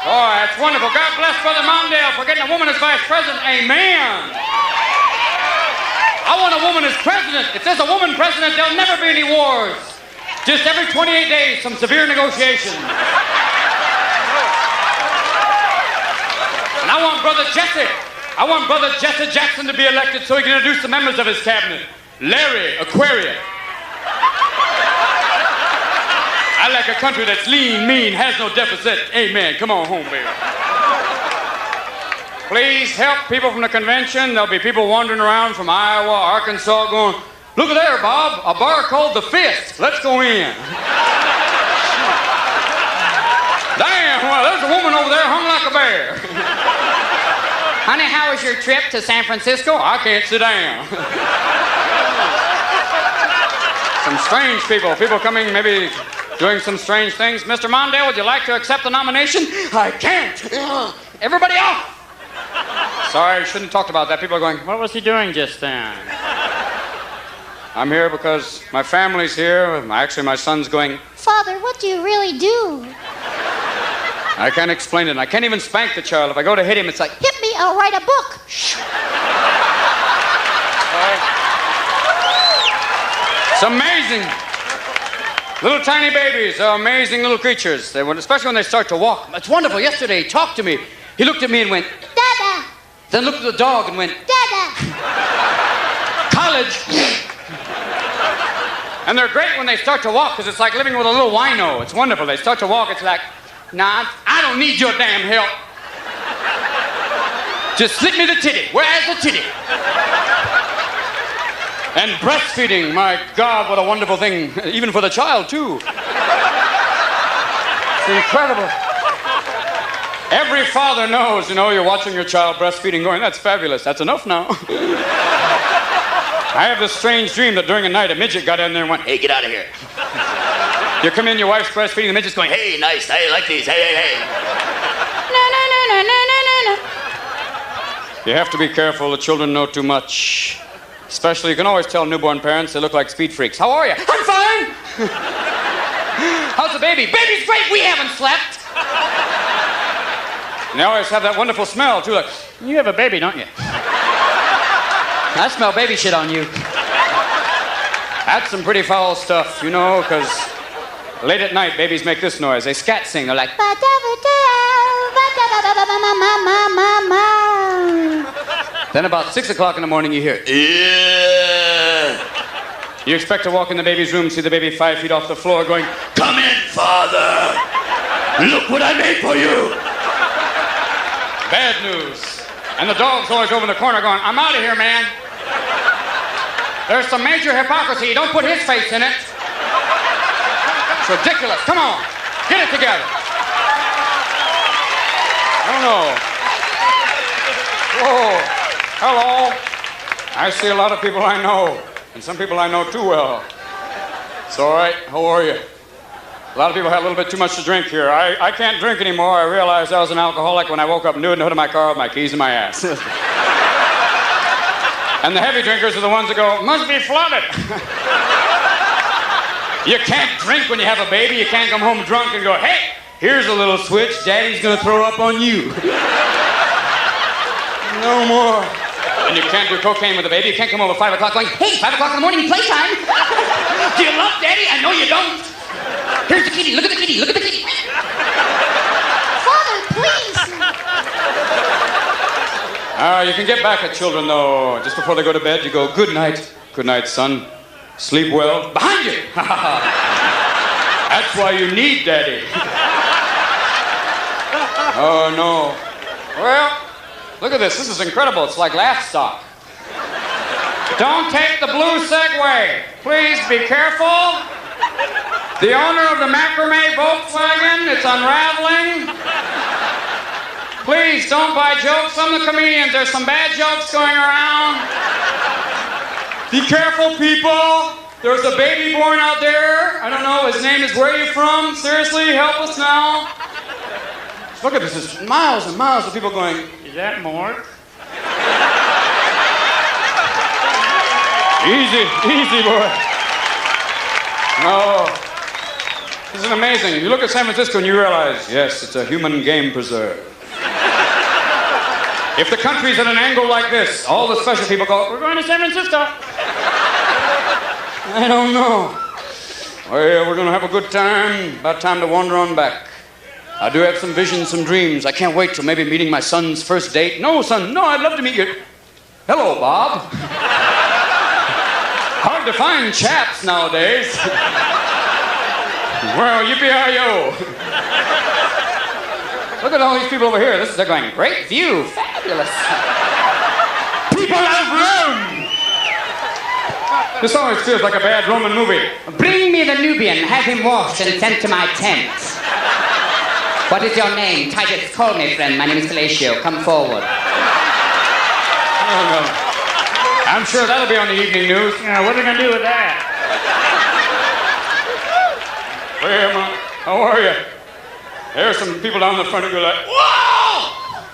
Oh, that's wonderful. God bless Brother Mondale for getting a woman as vice president. Amen. I want a woman as president. If there's a woman president, there'll never be any wars. Just every 28 days, some severe negotiation. And I want Brother Jesse Jackson to be elected so he can introduce the members of his cabinet. Larry Aquaria. I like a country that's lean, mean, has no deficit. Amen. Come on home, baby. Please help people from the convention. There'll be people wandering around from Iowa, Arkansas going, look at there, Bob, a bar called The Fist. Let's go in. Damn, well, there's a woman over there hung like a bear. Honey, how was your trip to San Francisco? I can't sit down. Some strange people coming, maybe doing some strange things. Mr. Mondale, would you like to accept the nomination? I can't. Everybody off. Sorry, I shouldn't have talked about that. People are going, what was he doing just then? I'm here because my family's here. Actually, my son's going, Father, what do you really do? I can't explain it. I can't even spank the child. If I go to hit him, it's like, Hit me, I'll write a book. Shh. It's amazing. Little tiny babies are amazing little creatures. Especially when they start to walk. It's wonderful. Yesterday, he talked to me. He looked at me and went, Dada. then looked at the dog and went, Dada. college. And they're great when they start to walk, because it's like living with a little wino. It's wonderful. They start to walk, it's like, nah, I don't need your damn help. Just slip me the titty. Where's the titty? And breastfeeding, my God, what a wonderful thing. Even for the child, too. It's incredible. Every father knows, you know, you're watching your child breastfeeding going, that's fabulous. That's enough now. I have this strange dream that during a night, a midget got in there and went, hey, get out of here. You come in, your wife's breastfeeding, the midget's going, hey, nice, I like these, hey. No, no, no, no, no, no, no, no. You have to be careful, the children know too much. Especially, you can always tell newborn parents they look like speed freaks. How are you? I'm fine. How's the baby? Baby's great, we haven't slept. And they always have that wonderful smell, too, like, you have a baby, don't you? I smell baby shit on you. That's some pretty foul stuff, you know, because late at night, babies make this noise. They scat sing. They're like... Then about 6 o'clock in the morning, you hear... You expect to walk in the baby's room, see the baby 5 feet off the floor going, come in, father. Look what I made for you. Bad news. And the dog's always over in the corner going, I'm out of here, man. There's some major hypocrisy. Don't put his face in it. It's ridiculous. Come on. Get it together. I don't know. Whoa. Hello. I see a lot of people I know. And some people I know too well. It's all right. How are you? A lot of people had a little bit too much to drink here. I can't drink anymore. I realized I was an alcoholic when I woke up and knew it in the hood of my car with my keys in my ass. And the heavy drinkers are the ones that go, must be flooded. You can't drink when you have a baby. You can't come home drunk and go, hey, here's a little switch. Daddy's going to throw up on you. No more. And you can't do cocaine with a baby. You can't come home at 5 o'clock going, hey, 5 o'clock in the morning, playtime. Do you love Daddy? I know you don't. Here's the kitty. Look at the kitty. Look at the kitty. Father, please. You can get back at children, though. Just before they go to bed, you go, good night. Good night, son. Sleep well. Behind you. That's why you need Daddy. Oh, no. Well, look at this. This is incredible. It's like laugh stock. Don't take the blue Segway. Please be careful. The owner of the macrame Volkswagen, it's unraveling. Please don't buy jokes from the comedians. There's some bad jokes going around. Be careful, people. There's a baby born out there. I don't know. His name is Where Are You From? Seriously, help us now. Look at this. There's miles and miles of people going, is that Mark? Easy, easy, boy. No. This is amazing. You look at San Francisco and you realize, yes, it's a human game preserve. If the country's at an angle like this, all the special people go, we're going to San Francisco. I don't know. Well, we're going to have a good time. About time to wander on back. I do have some visions, some dreams. I can't wait till maybe meeting my son's first date. No, son, no, I'd love to meet you. Hello, Bob. Hard to find chaps nowadays. Well, yippee-hi-yo. Look at all these people over here. They're going, great view, fabulous. People of Rome. This always feels like a bad Roman movie. Bring me the Nubian, have him washed and sent to my tent. What is your name? Titus, call me, friend. My name is Fellatio. Come forward. Oh, no. I'm sure that'll be on the evening news. Yeah, what are they going to do with that? Well, how are you? There's some people down the front who go like, whoa!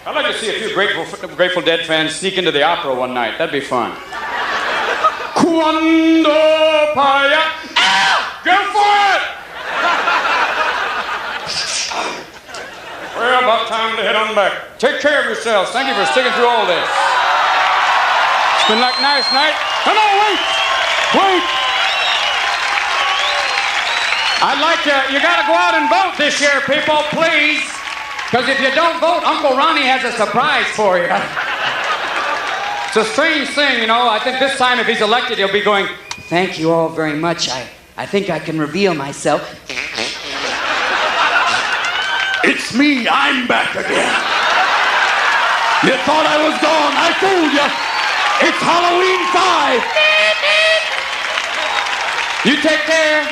I'd like to see a few Grateful Dead fans sneak into the opera one night. That'd be fun. Quando paya... Ow! Go for it! Well, about time to head on back. Take care of yourselves. Thank you for sticking through all this. It's been like a nice night. No, wait! Wait! I'd like to... You gotta go out and vote this year, people, please. Because if you don't vote, Uncle Ronnie has a surprise for you. It's a strange thing, you know. I think this time if he's elected, he'll be going, thank you all very much. I think I can reveal myself. It's me, I'm back again. You thought I was gone, I fooled you. It's Halloween 5. You take care.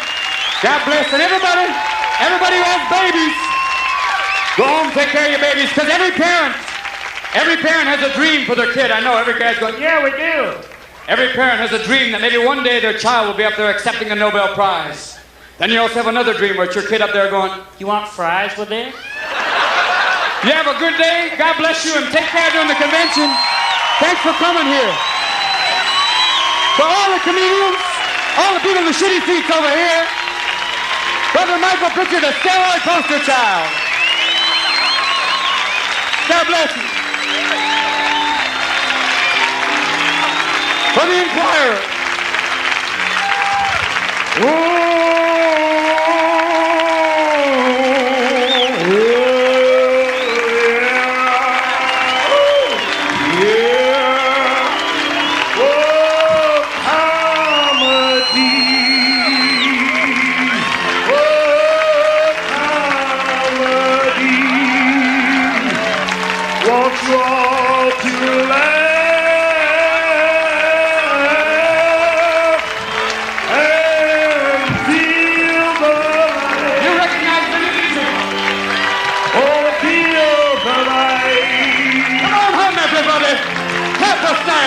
God bless. And everybody who has babies, go home, take care of your babies. Because every parent has a dream for their kid. I know every guy's going, yeah, we do. Every parent has a dream that maybe one day their child will be up there accepting a Nobel Prize. Then you also have another dream where it's your kid up there going, you want fries with this? You have a good day. God bless you and take care during the convention. Thanks for coming here. For all the comedians, all the people in the shitty seats over here, Brother Michael Pritchard, the steroid poster child. God bless you. For the Inquirer.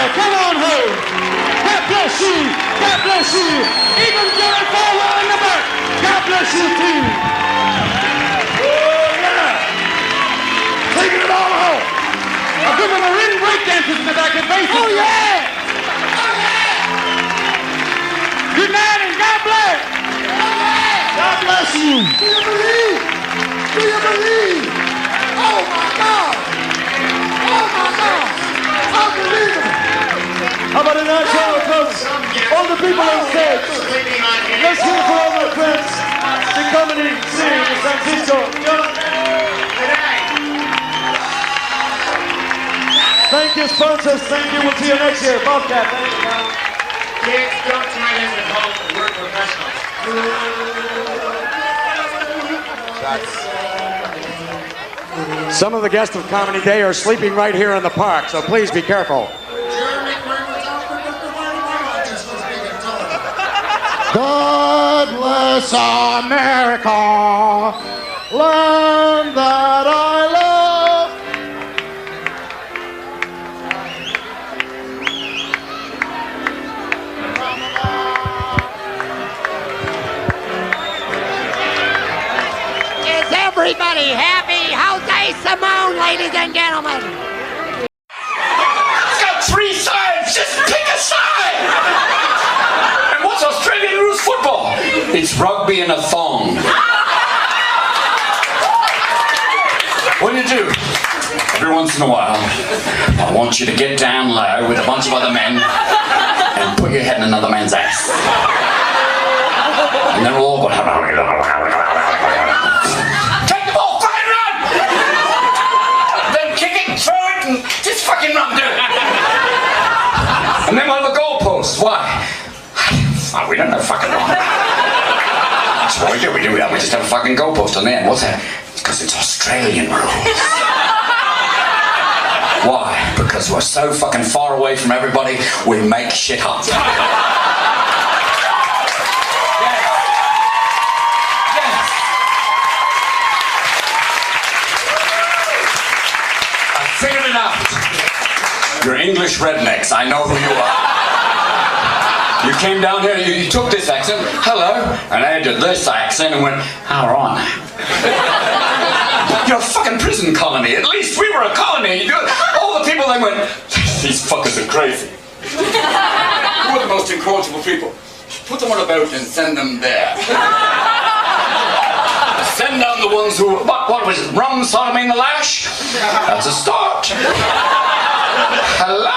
Come on home. God bless you. God bless you. Even Jerry Falwell in the back. God bless you too. Oh, yeah. Taking it all home. A group of Marine breakdancers in the back of bass. Oh, yeah. Good night and God bless. God bless you. Do you believe? Do you believe? Oh, my God. Oh, my God. Unbelievable. How about a nice round of applause? All the people on stage. Let's hear for all my friends. The comedy scene in San Francisco. Thank you, sponsors. Thank you. We'll see you next year. Bobcat. Thank you. Kids, don't try to enter home. We're professionals. Some of the guests of Comedy Day are sleeping right here in the park, so please be careful. God bless America, land that I love. Is everybody happy? Jose Simone, ladies and gentlemen. It's got 3 sides. Just pick a side. And what's Australian rules football? It's rugby and a thong. What do you do? Every once in a while, I want you to get down low with a bunch of other men and put your head in another man's ass. And then we'll all go, take the ball, fucking run! Then kick it, throw it, and just fucking run, do it. And then we'll have a goalpost. Why? Oh, we don't have fucking run. That's what we do. We just have a fucking goalpost on the end. What's that? Because it's Australian rules. Why? Because we're so fucking far away from everybody, we make shit up. I figured it out. You're English rednecks. I know who you are. You came down here, you took this accent, hello, and I did this accent and went, all right. You're a fucking prison colony. At least we were a colony. You do it. All the people, they went, these fuckers are crazy. Who are the most incorrigible people? Put them on a boat and send them there. Send down the ones who, what was it, rum, sodomy, and the lash? That's a start. Hello?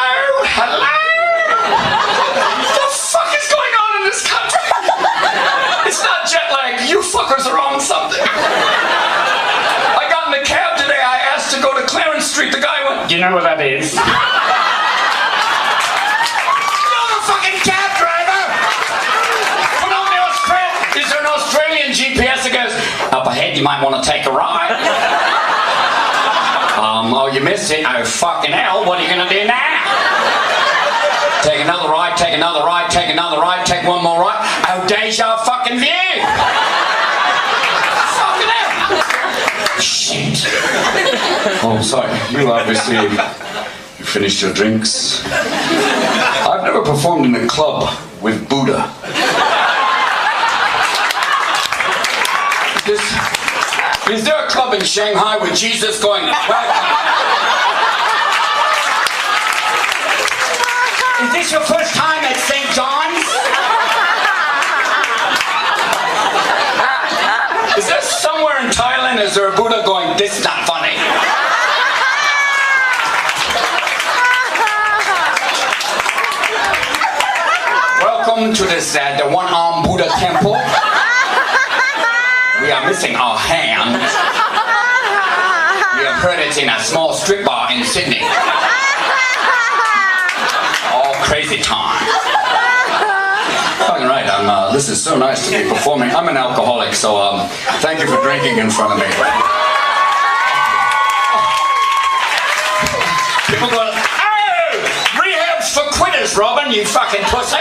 What the fuck is going on in this country? It's not jet lag. You fuckers are on something. I got in the cab today. I Do you know what that is? You're the fucking cab driver! Put on the Australian. Is there an Australian GPS that goes, up ahead, you might want to take a right? Oh, you missed it. Oh, fucking hell, what are you going to do now? Take another right, take another right, take another right, take one more right. Oh, deja fucking view! Fucking hell! Shit. Oh, sorry. You obviously you finished your drinks. I've never performed in a club with Buddha. Is there a club in Shanghai with Jesus going, is this your first time at St. John's? Is there somewhere in Thailand, is there a Buddha going, this is not funny? Welcome to this, the one-armed Buddha temple. We are missing our hand. We have heard it's in a small strip bar in Sydney. All crazy time. Fucking right, this is so nice to be performing. I'm an alcoholic, so thank you for drinking in front of me. People go, oh, rehab's for quitters, Robin, you fucking pussy.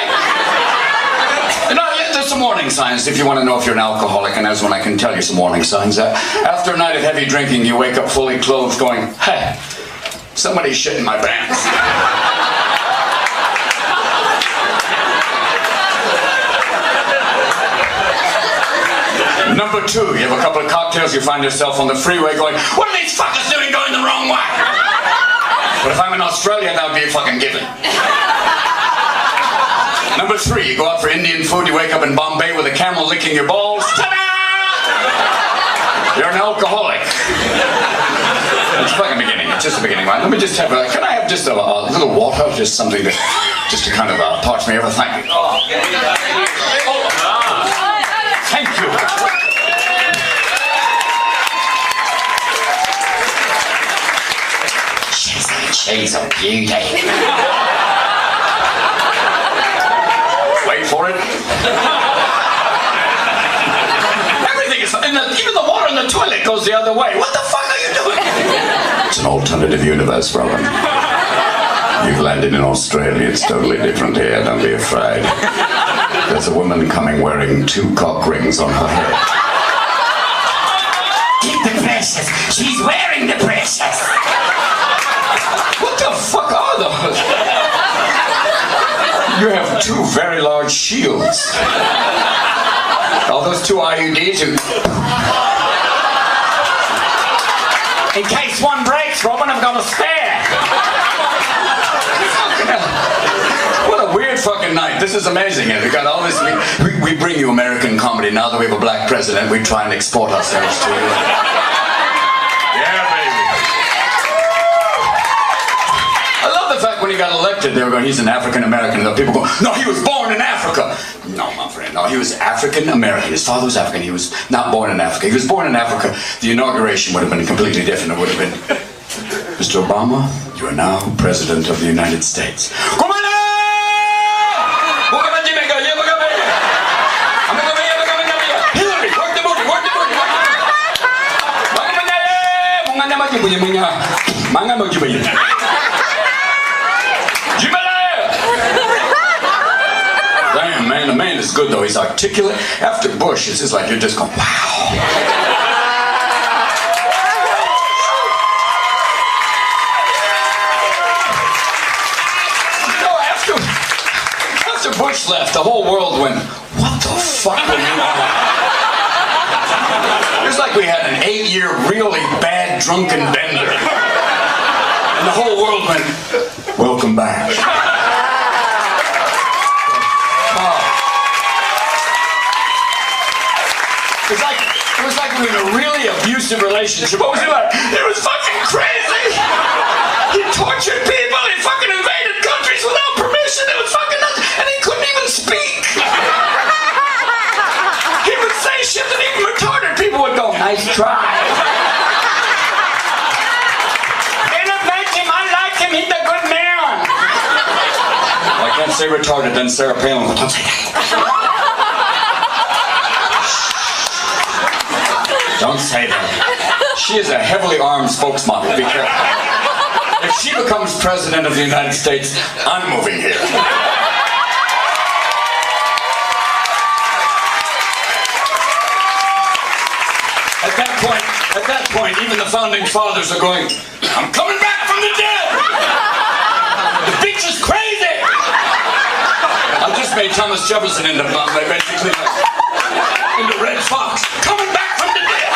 You know, there's some warning signs if you want to know if you're an alcoholic, and there's one I can tell you some warning signs. After a night of heavy drinking, you wake up fully clothed going, hey, somebody's shitting my pants. Number 2, you have a couple of cocktails, you find yourself on the freeway going, what are these fuckers doing going the wrong way? But if I'm in Australia, that would be a fucking given. Number 3, you go out for Indian food, you wake up in Bombay with a camel licking your balls. Ta-da! You're an alcoholic. It's the fucking beginning, it's just the beginning, right? Let me just have can I have just a little water, just something to kind of parch me over, thank you. Oh. Thank you. She's a beauty. Wait for it. Everything is, even the water in the toilet goes the other way. What the fuck are you doing? It's an alternative universe, Robin. You've landed in Australia. It's totally different here. Don't be afraid. There's a woman coming wearing 2 cock rings on her head. Keep the precious. She's wearing the precious. What the fuck are those? You have 2 very large shields. All those 2 IUDs, in case one breaks, Robin, I've got a spare. What a weird fucking night. This is amazing. We got all this. We bring you American comedy. Now that we have a black president, we try and export ourselves to you. The fact when he got elected, they were going, he's an African American. And people go, no, he was born in Africa. No, my friend, no, he was African American. His father was African. He was not born in Africa. He was born in Africa. The inauguration would have been completely different. It would have been, Mr. Obama, you are now President of the United States. Hillary, work the booty, work the booty, work the booty. Damn, man, the man is good, though. He's articulate. After Bush, it's just like you're just going, wow. No, after Bush left, the whole world went, what the fuck were you on? It was like we had an 8-year really bad drunken bender. And the whole world went, welcome back. It was like we were in a really abusive relationship. What was it like? It was fucking crazy. He tortured people. He fucking invaded countries without permission. It was fucking nuts. And he couldn't even speak. He would say shit that even retarded people would go, nice try. In a Benjamin Can't say retarded, then Sarah Palin. Don't say that. Don't say that. She is a heavily armed spokesmodel. Be careful. If she becomes president of the United States, I'm moving here. At that point, even the founding fathers are going, I'm coming back from the dead! The bitch is crazy! I just made Thomas Jefferson into basically into Red Fox. Coming back from the dead!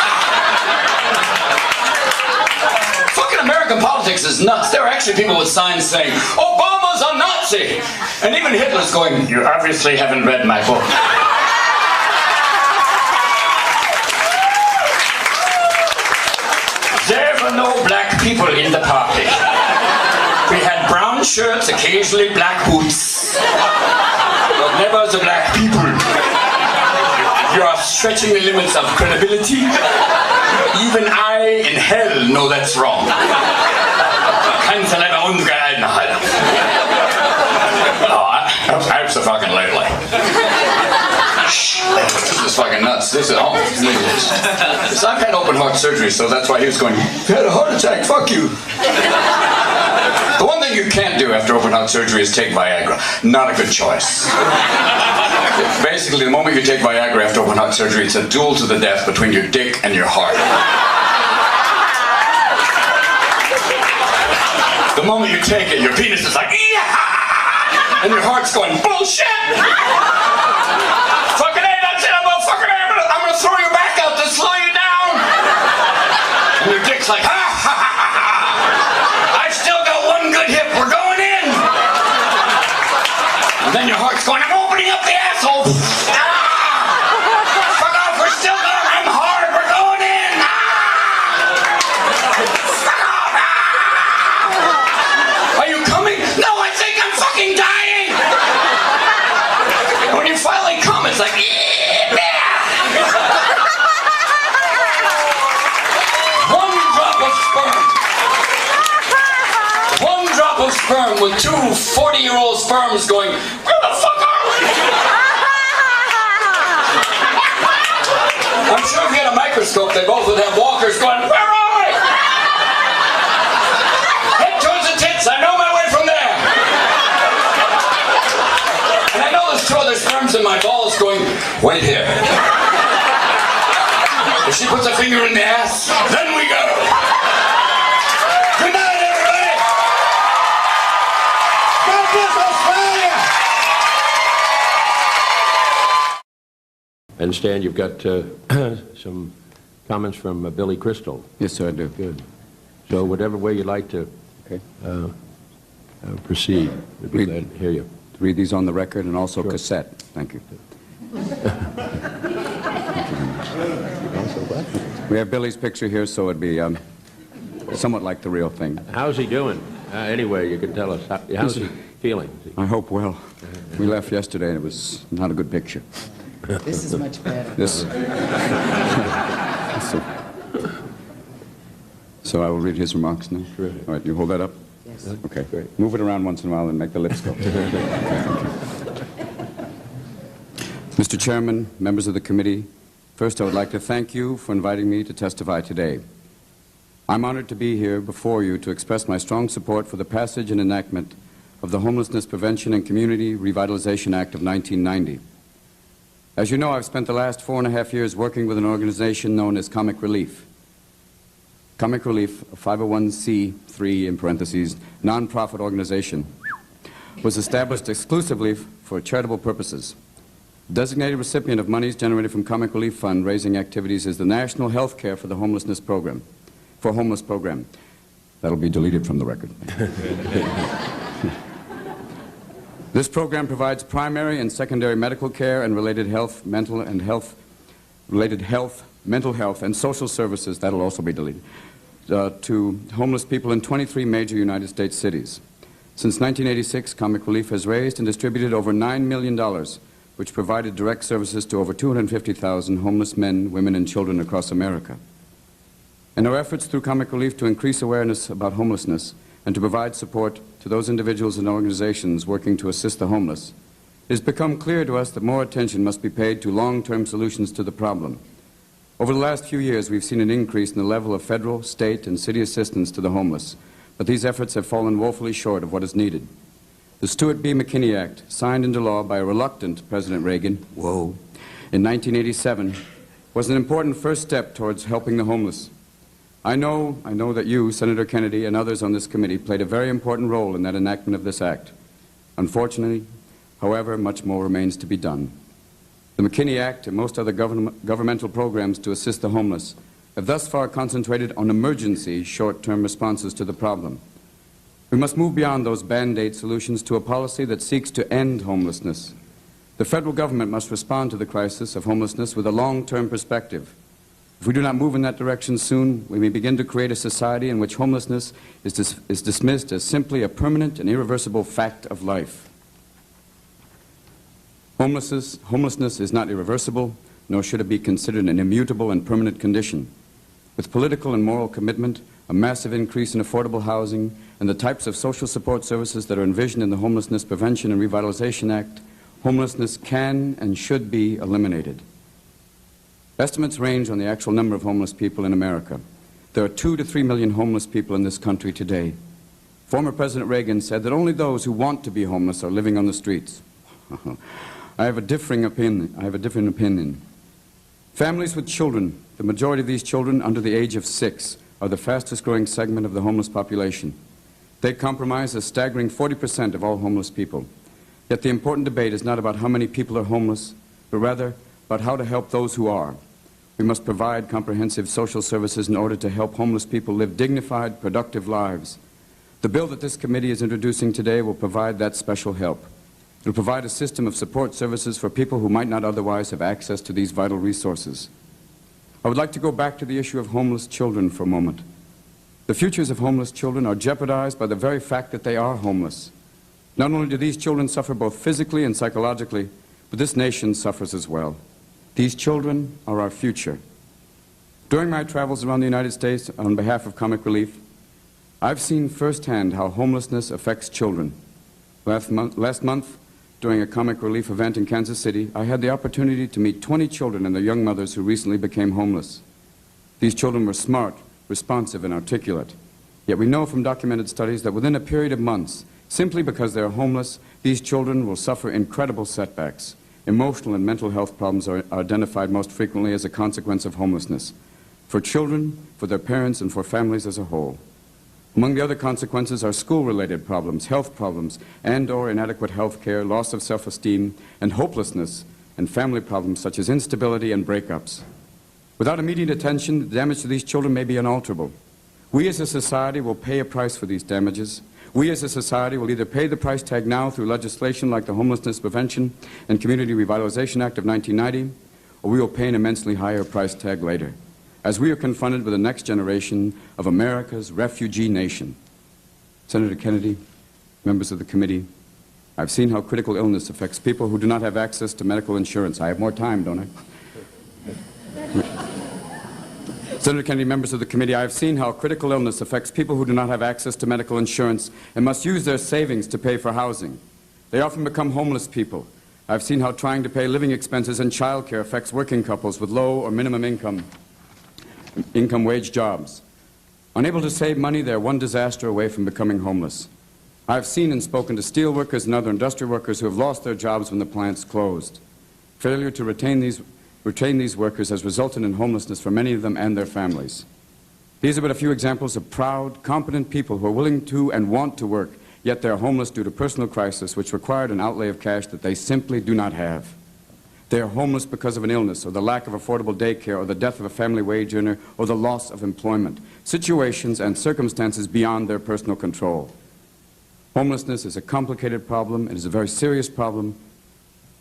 Fucking American politics is nuts. There are actually people with signs saying, Obama's a Nazi! And even Hitler's going, you obviously haven't read my book. There were no black people in the party. We had brown shirts, occasionally black boots, but never the black people. You are stretching the limits of credibility. Even I in hell know that's wrong. Kanzler ungeeignet. Oh, I'm so fucking lately. This is fucking nuts. This is I've had open heart surgery, so that's why he was going, you had a heart attack, fuck you. The one thing you can't do after open heart surgery is take Viagra. Not a good choice. Basically, the moment you take Viagra after open heart surgery, it's a duel to the death between your dick and your heart. The moment you take it, your penis is like, yeah! And your heart's going, bullshit! Fucking A, that's it, I'm gonna throw you back out to slow you down! And your dick's like, ha ha ha ha ha! I've still got one good hip, we're going in! And then your heart's going, I'm opening up the asshole! Ah! Fuck off, we're still going, I'm hard, we're going in! Ah! Fuck off! Ah! Are you coming? No, I think I'm fucking dying! When you finally come, it's like, one drop of sperm with two 40-year-old sperms going, where the fuck are we? I'm sure if you had a microscope, they both would have walkers going, where are we? Head towards the tits, I know my way from there. And I know there's two other sperms in my balls going, wait here. If she puts a finger in the ass, then we go. Good night, everybody. God bless Australia. I understand you've got some comments from Billy Crystal. Yes, sir, I do. Good. So whatever way you'd like to proceed, we'd be glad to hear you. Read these on the record and also cassette. Thank you. We have Billy's picture here, so it'd be somewhat like the real thing. How's he doing? Anyway, you can tell us. How's he feeling? I hope well. We left yesterday and it was not a good picture. This is much better. So I will read his remarks now. Sure. All right, you hold that up? Yes. Okay. Great. Move it around once in a while and make the lips go. Okay. Mr. Chairman, members of the committee, first I would like to thank you for inviting me to testify today. I'm honored to be here before you to express my strong support for the passage and enactment of the Homelessness Prevention and Community Revitalization Act of 1990. As you know, I've spent the last 4.5 years working with an organization known as Comic Relief. Comic Relief, a 501c3 in parentheses, non-profit organization, was established exclusively for charitable purposes. Designated recipient of monies generated from Comic Relief Fund raising activities is the National Health Care for the Homelessness Program, Homeless Program. That'll be deleted from the record. This program provides primary and secondary medical care and related health, mental health, and social services, that'll also be deleted, to homeless people in 23 major United States cities. Since 1986, Comic Relief has raised and distributed over $9 million, which provided direct services to over 250,000 homeless men, women, and children across America. In our efforts through Comic Relief to increase awareness about homelessness, and to provide support to those individuals and organizations working to assist the homeless, it has become clear to us that more attention must be paid to long-term solutions to the problem. Over the last few years, we've seen an increase in the level of federal, state, and city assistance to the homeless, but these efforts have fallen woefully short of what is needed. The Stuart B. McKinney Act, signed into law by a reluctant President Reagan, in 1987, was an important first step towards helping the homeless. I know that you, Senator Kennedy, and others on this committee played a very important role in that enactment of this act. Unfortunately, however, much more remains to be done. The McKinney Act and most other governmental programs to assist the homeless have thus far concentrated on emergency short-term responses to the problem. We must move beyond those band-aid solutions to a policy that seeks to end homelessness. The federal government must respond to the crisis of homelessness with a long-term perspective. If we do not move in that direction soon, we may begin to create a society in which homelessness is dismissed as simply a permanent and irreversible fact of life. Homelessness is not irreversible, nor should it be considered an immutable and permanent condition. With political and moral commitment, a massive increase in affordable housing, and the types of social support services that are envisioned in the Homelessness Prevention and Revitalization Act, homelessness can and should be eliminated. Estimates range on the actual number of homeless people in America. There are 2 to 3 million homeless people in this country today. Former President Reagan said that only those who want to be homeless are living on the streets. I have a different opinion. Families with children, the majority of these children under the age of 6, are the fastest growing segment of the homeless population. They comprise a staggering 40% of all homeless people. Yet the important debate is not about how many people are homeless, but rather about how to help those who are. We must provide comprehensive social services in order to help homeless people live dignified, productive lives. The bill that this committee is introducing today will provide that special help. It will provide a system of support services for people who might not otherwise have access to these vital resources. I would like to go back to the issue of homeless children for a moment. The futures of homeless children are jeopardized by the very fact that they are homeless. Not only do these children suffer both physically and psychologically, but this nation suffers as well. These children are our future. During my travels around the United States on behalf of Comic Relief, I've seen firsthand how homelessness affects children. Last month, during a Comic Relief event in Kansas City, I had the opportunity to meet 20 children and their young mothers who recently became homeless. These children were smart, responsive, and articulate. Yet we know from documented studies that within a period of months, simply because they are homeless, these children will suffer incredible setbacks. Emotional and mental health problems are identified most frequently as a consequence of homelessness, for children, for their parents, and for families as a whole. Among the other consequences are school-related problems, health problems, and/or inadequate health care, loss of self-esteem, and hopelessness, and family problems such as instability and breakups. Without immediate attention, the damage to these children may be unalterable. We as a society will pay a price for these damages. We as a society will either pay the price tag now through legislation like the Homelessness Prevention and Community Revitalization Act of 1990, or we will pay an immensely higher price tag later, as we are confronted with the next generation of America's refugee nation. Senator Kennedy, members of the committee, I've seen how critical illness affects people who do not have access to medical insurance. I have more time, don't I? Senator Kennedy, members of the committee, I have seen how critical illness affects people who do not have access to medical insurance and must use their savings to pay for housing. They often become homeless people. I've seen how trying to pay living expenses and child care affects working couples with low or minimum income wage jobs. Unable to save money, they're one disaster away from becoming homeless. I've seen and spoken to steel workers and other industrial workers who have lost their jobs when the plants closed. Failure to retain these workers has resulted in homelessness for many of them and their families. These are but a few examples of proud, competent people who are willing to and want to work, yet they are homeless due to personal crisis which required an outlay of cash that they simply do not have. They are homeless because of an illness, or the lack of affordable daycare, or the death of a family wage earner, or the loss of employment, situations and circumstances beyond their personal control. Homelessness is a complicated problem. It is a very serious problem.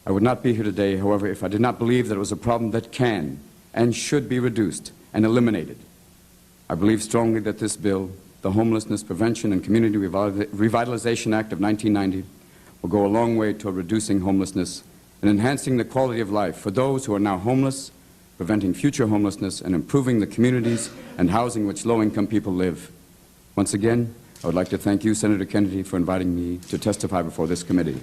I would not be here today, however, if I did not believe that it was a problem that can and should be reduced and eliminated. I believe strongly that this bill, the Homelessness Prevention and Community Revitalization Act of 1990, will go a long way toward reducing homelessness and enhancing the quality of life for those who are now homeless, preventing future homelessness, and improving the communities and housing in which low-income people live. Once again, I would like to thank you, Senator Kennedy, for inviting me to testify before this committee.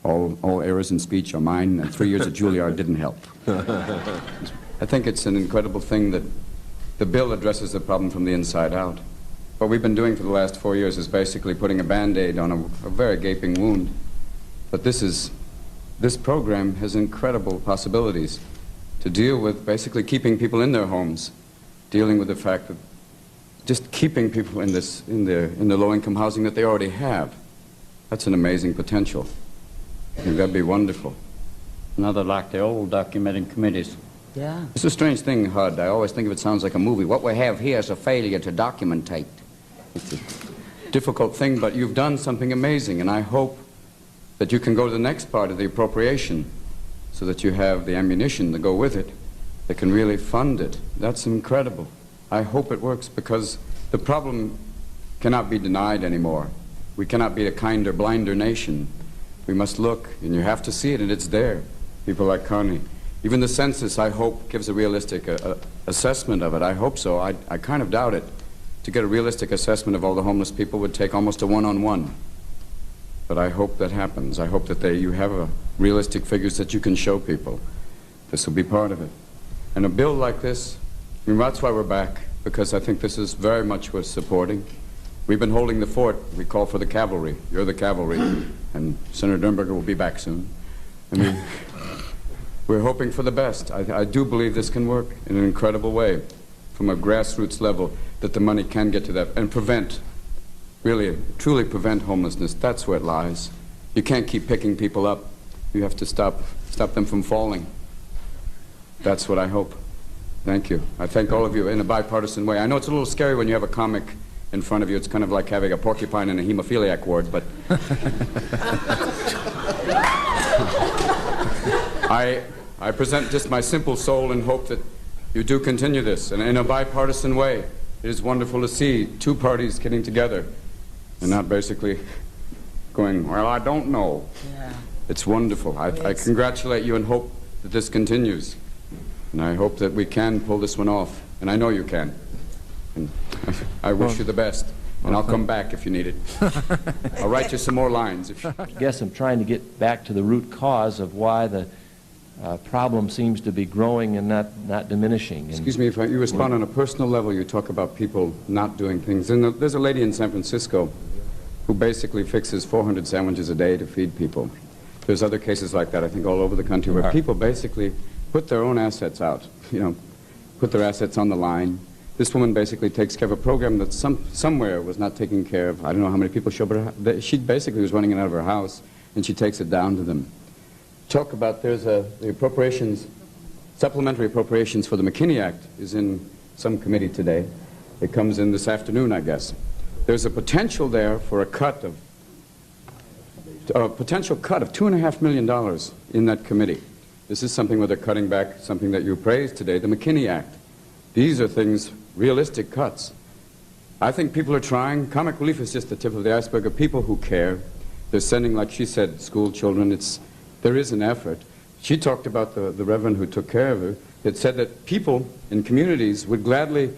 All errors in speech are mine, and 3 years at Juilliard didn't help. I think it's an incredible thing that the bill addresses the problem from the inside out. What we've been doing for the last 4 years is basically putting a Band-Aid on a very gaping wound. But this program has incredible possibilities to deal with basically keeping people in their homes, dealing with the fact that just keeping people in the low-income housing that they already have. That's an amazing potential. I think that'd be wonderful. Another like the old documenting committees. Yeah. It's a strange thing, HUD. I always think of it sounds like a movie. What we have here is a failure to documentate. It's a difficult thing, but you've done something amazing, and I hope that you can go to the next part of the appropriation so that you have the ammunition to go with it that can really fund it. That's incredible. I hope it works, because the problem cannot be denied anymore. We cannot be a kinder, blinder nation. We must look, and you have to see it, and it's there. People like Connie. Even the census, I hope, gives a realistic assessment of it. I hope so. I kind of doubt it. To get a realistic assessment of all the homeless people would take almost a one-on-one. But I hope that happens. I hope that you have realistic figures that you can show people. This will be part of it. And a bill like this, I mean, that's why we're back, because I think this is very much worth supporting. We've been holding the fort. We call for the cavalry. You're the cavalry. And Senator Durnberger will be back soon. I mean, we're hoping for the best. I do believe this can work in an incredible way from a grassroots level, that the money can get to that and prevent, really, truly prevent homelessness. That's where it lies. You can't keep picking people up. You have to stop them from falling. That's what I hope. Thank you. I thank all of you in a bipartisan way. I know it's a little scary when you have a comic in front of you. It's kind of like having a porcupine in a hemophiliac ward, but I present just my simple soul and hope that you do continue this, and in a bipartisan way. It is wonderful to see two parties getting together and not basically going, well, I don't know. Yeah. It's wonderful. I congratulate you and hope that this continues. And I hope that we can pull this one off. And I know you can. And I wish you the best. And I'll come back if you need it. I'll write you some more lines. I guess I'm trying to get back to the root cause of why the problem seems to be growing and not diminishing. Excuse me, if you respond on a personal level, you talk about people not doing things. And there's a lady in San Francisco who basically fixes 400 sandwiches a day to feed people. There's other cases like that, I think, all over the country, where people basically put their own assets out, put their assets on the line. This woman basically takes care of a program that somewhere was not taking care of. I don't know how many people show, but she basically was running it out of her house, and she takes it down to them. Talk about, there's the appropriations, supplementary appropriations for the McKinney Act is in some committee today. It comes in this afternoon, I guess. There's a potential there for a potential cut of $2.5 million in that committee. This is something where they're cutting back something that you praised today, the McKinney Act. These are things, realistic cuts. I think people are trying. Comic relief is just the tip of the iceberg of people who care. They're sending, like she said, school children. There is an effort. She talked about the reverend who took care of her. It said that people in communities would gladly,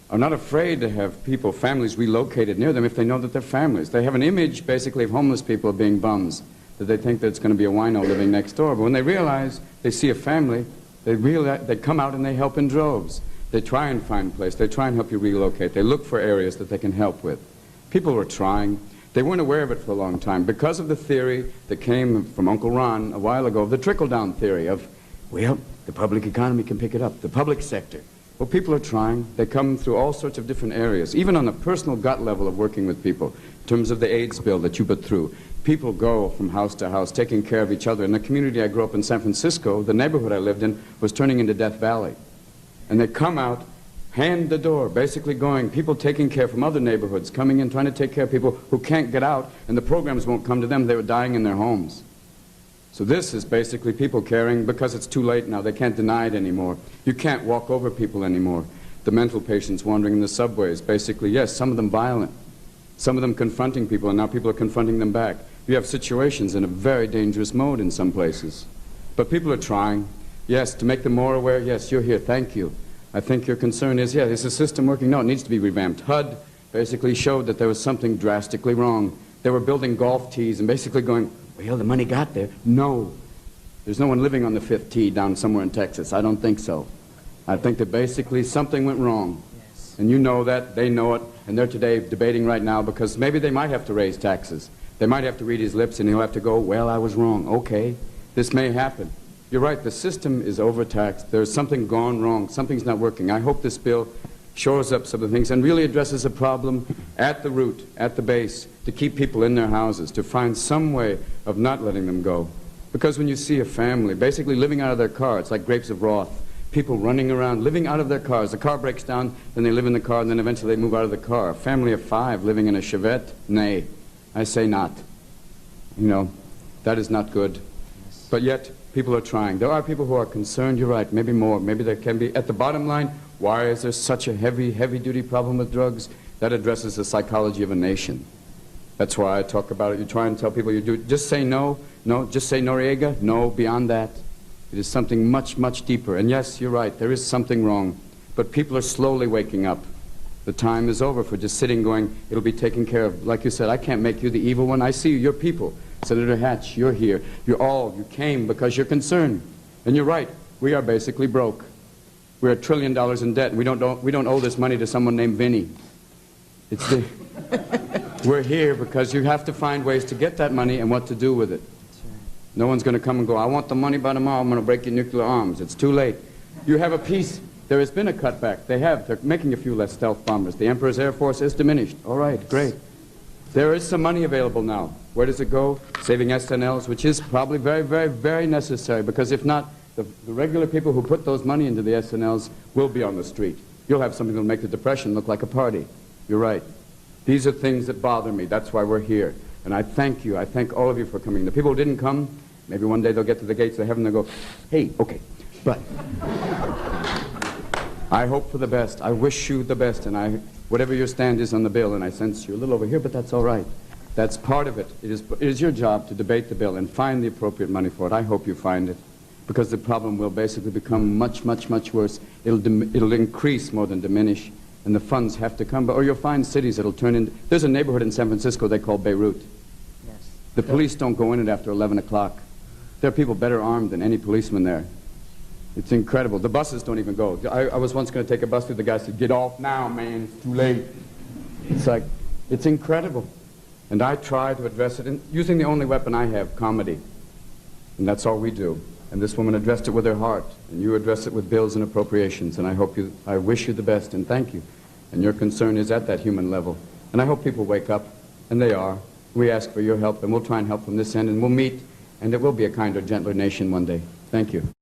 are not afraid to have families relocated near them if they know that they're families. They have an image, basically, of homeless people being bums, that they think that it's going to be a wino living next door. But when they realize, they see a family, they come out and they help in droves. They try and find a place. They try and help you relocate. They look for areas that they can help with. People were trying. They weren't aware of it for a long time because of the theory that came from Uncle Ron a while ago, the trickle-down theory of, well, the public economy can pick it up, the public sector. Well, people are trying. They come through all sorts of different areas, even on the personal gut level of working with people, in terms of the AIDS bill that you put through. People go from house to house, taking care of each other. In the community I grew up in, San Francisco, the neighborhood I lived in was turning into Death Valley. And they come out, hand the door, basically going, people taking care from other neighborhoods, coming in, trying to take care of people who can't get out, and the programs won't come to them. They were dying in their homes. So this is basically people caring because it's too late now. They can't deny it anymore. You can't walk over people anymore. The mental patients wandering in the subways, basically, yes, some of them violent, some of them confronting people, and now people are confronting them back. You have situations in a very dangerous mode in some places. But people are trying, yes, to make them more aware. Yes, you're here, thank you. I think your concern is, yeah, is the system working? No, it needs to be revamped. HUD basically showed that there was something drastically wrong. They were building golf tees and basically going, well, the money got there. No. There's no one living on the 5th tee down somewhere in Texas. I don't think so. I think that basically something went wrong. Yes. And you know that, they know it, and they're today debating right now because maybe they might have to raise taxes. They might have to read his lips and he'll have to go, well, I was wrong. Okay, this may happen. You're right, the system is overtaxed. There's something gone wrong. Something's not working. I hope this bill shores up some of the things and really addresses a problem at the root, at the base, to keep people in their houses, to find some way of not letting them go. Because when you see a family basically living out of their car, it's like grapes of wrath. People running around, living out of their cars. The car breaks down, then they live in the car, and then eventually they move out of the car. A family of 5 living in a Chevette? Nay, I say not. You know, that is not good. But yet, people are trying. There are people who are concerned, you're right, maybe more. Maybe there can be. At the bottom line, why is there such a heavy-duty problem with drugs? That addresses the psychology of a nation. That's why I talk about it. You try and tell people you do. Just say no. No, just say Noriega. No, beyond that. It is something much, much deeper. And yes, you're right. There is something wrong. But people are slowly waking up. The time is over for just sitting going, it'll be taken care of. Like you said, I can't make you the evil one. I see you. You're people. Senator Hatch, you're here. You came because you're concerned. And you're right. We are basically broke. We're $1 trillion in debt. And we don't owe this money to someone named Vinny. It's the... We're here because you have to find ways to get that money and what to do with it. No one's going to come and go, I want the money by tomorrow, I'm going to break your nuclear arms. It's too late. You have a peace. There has been a cutback. They're making a few less stealth bombers. The Emperor's Air Force is diminished. All right, great. There is some money available now. Where does it go? Saving SNLs, which is probably very, very, very necessary, because if not, the regular people who put those money into the SNLs will be on the street. You'll have something that will make the Depression look like a party. You're right. These are things that bother me. That's why we're here. And I thank you. I thank all of you for coming. The people who didn't come, maybe one day they'll get to the gates of heaven and they'll go, hey, okay. But I hope for the best. I wish you the best. And whatever your stand is on the bill, and I sense you're a little over here, but that's all right. That's part of it. It is your job to debate the bill and find the appropriate money for it. I hope you find it, because the problem will basically become much, much, much worse. It'll increase more than diminish. And the funds have to come, or you'll find cities that'll turn into... There's a neighborhood in San Francisco they call Beirut. Yes. The police don't go in it after 11 o'clock. There are people better armed than any policeman there. It's incredible. The buses don't even go. I was once going to take a bus through. The guy said, get off now, man. It's too late. It's like, it's incredible. And I try to address it using the only weapon I have, comedy. And that's all we do. And this woman addressed it with her heart, and you address it with bills and appropriations, and I wish you the best, and thank you. And your concern is at that human level. And I hope people wake up, and they are. We ask for your help, and we'll try and help from this end, and we'll meet, and it will be a kinder, gentler nation one day. Thank you.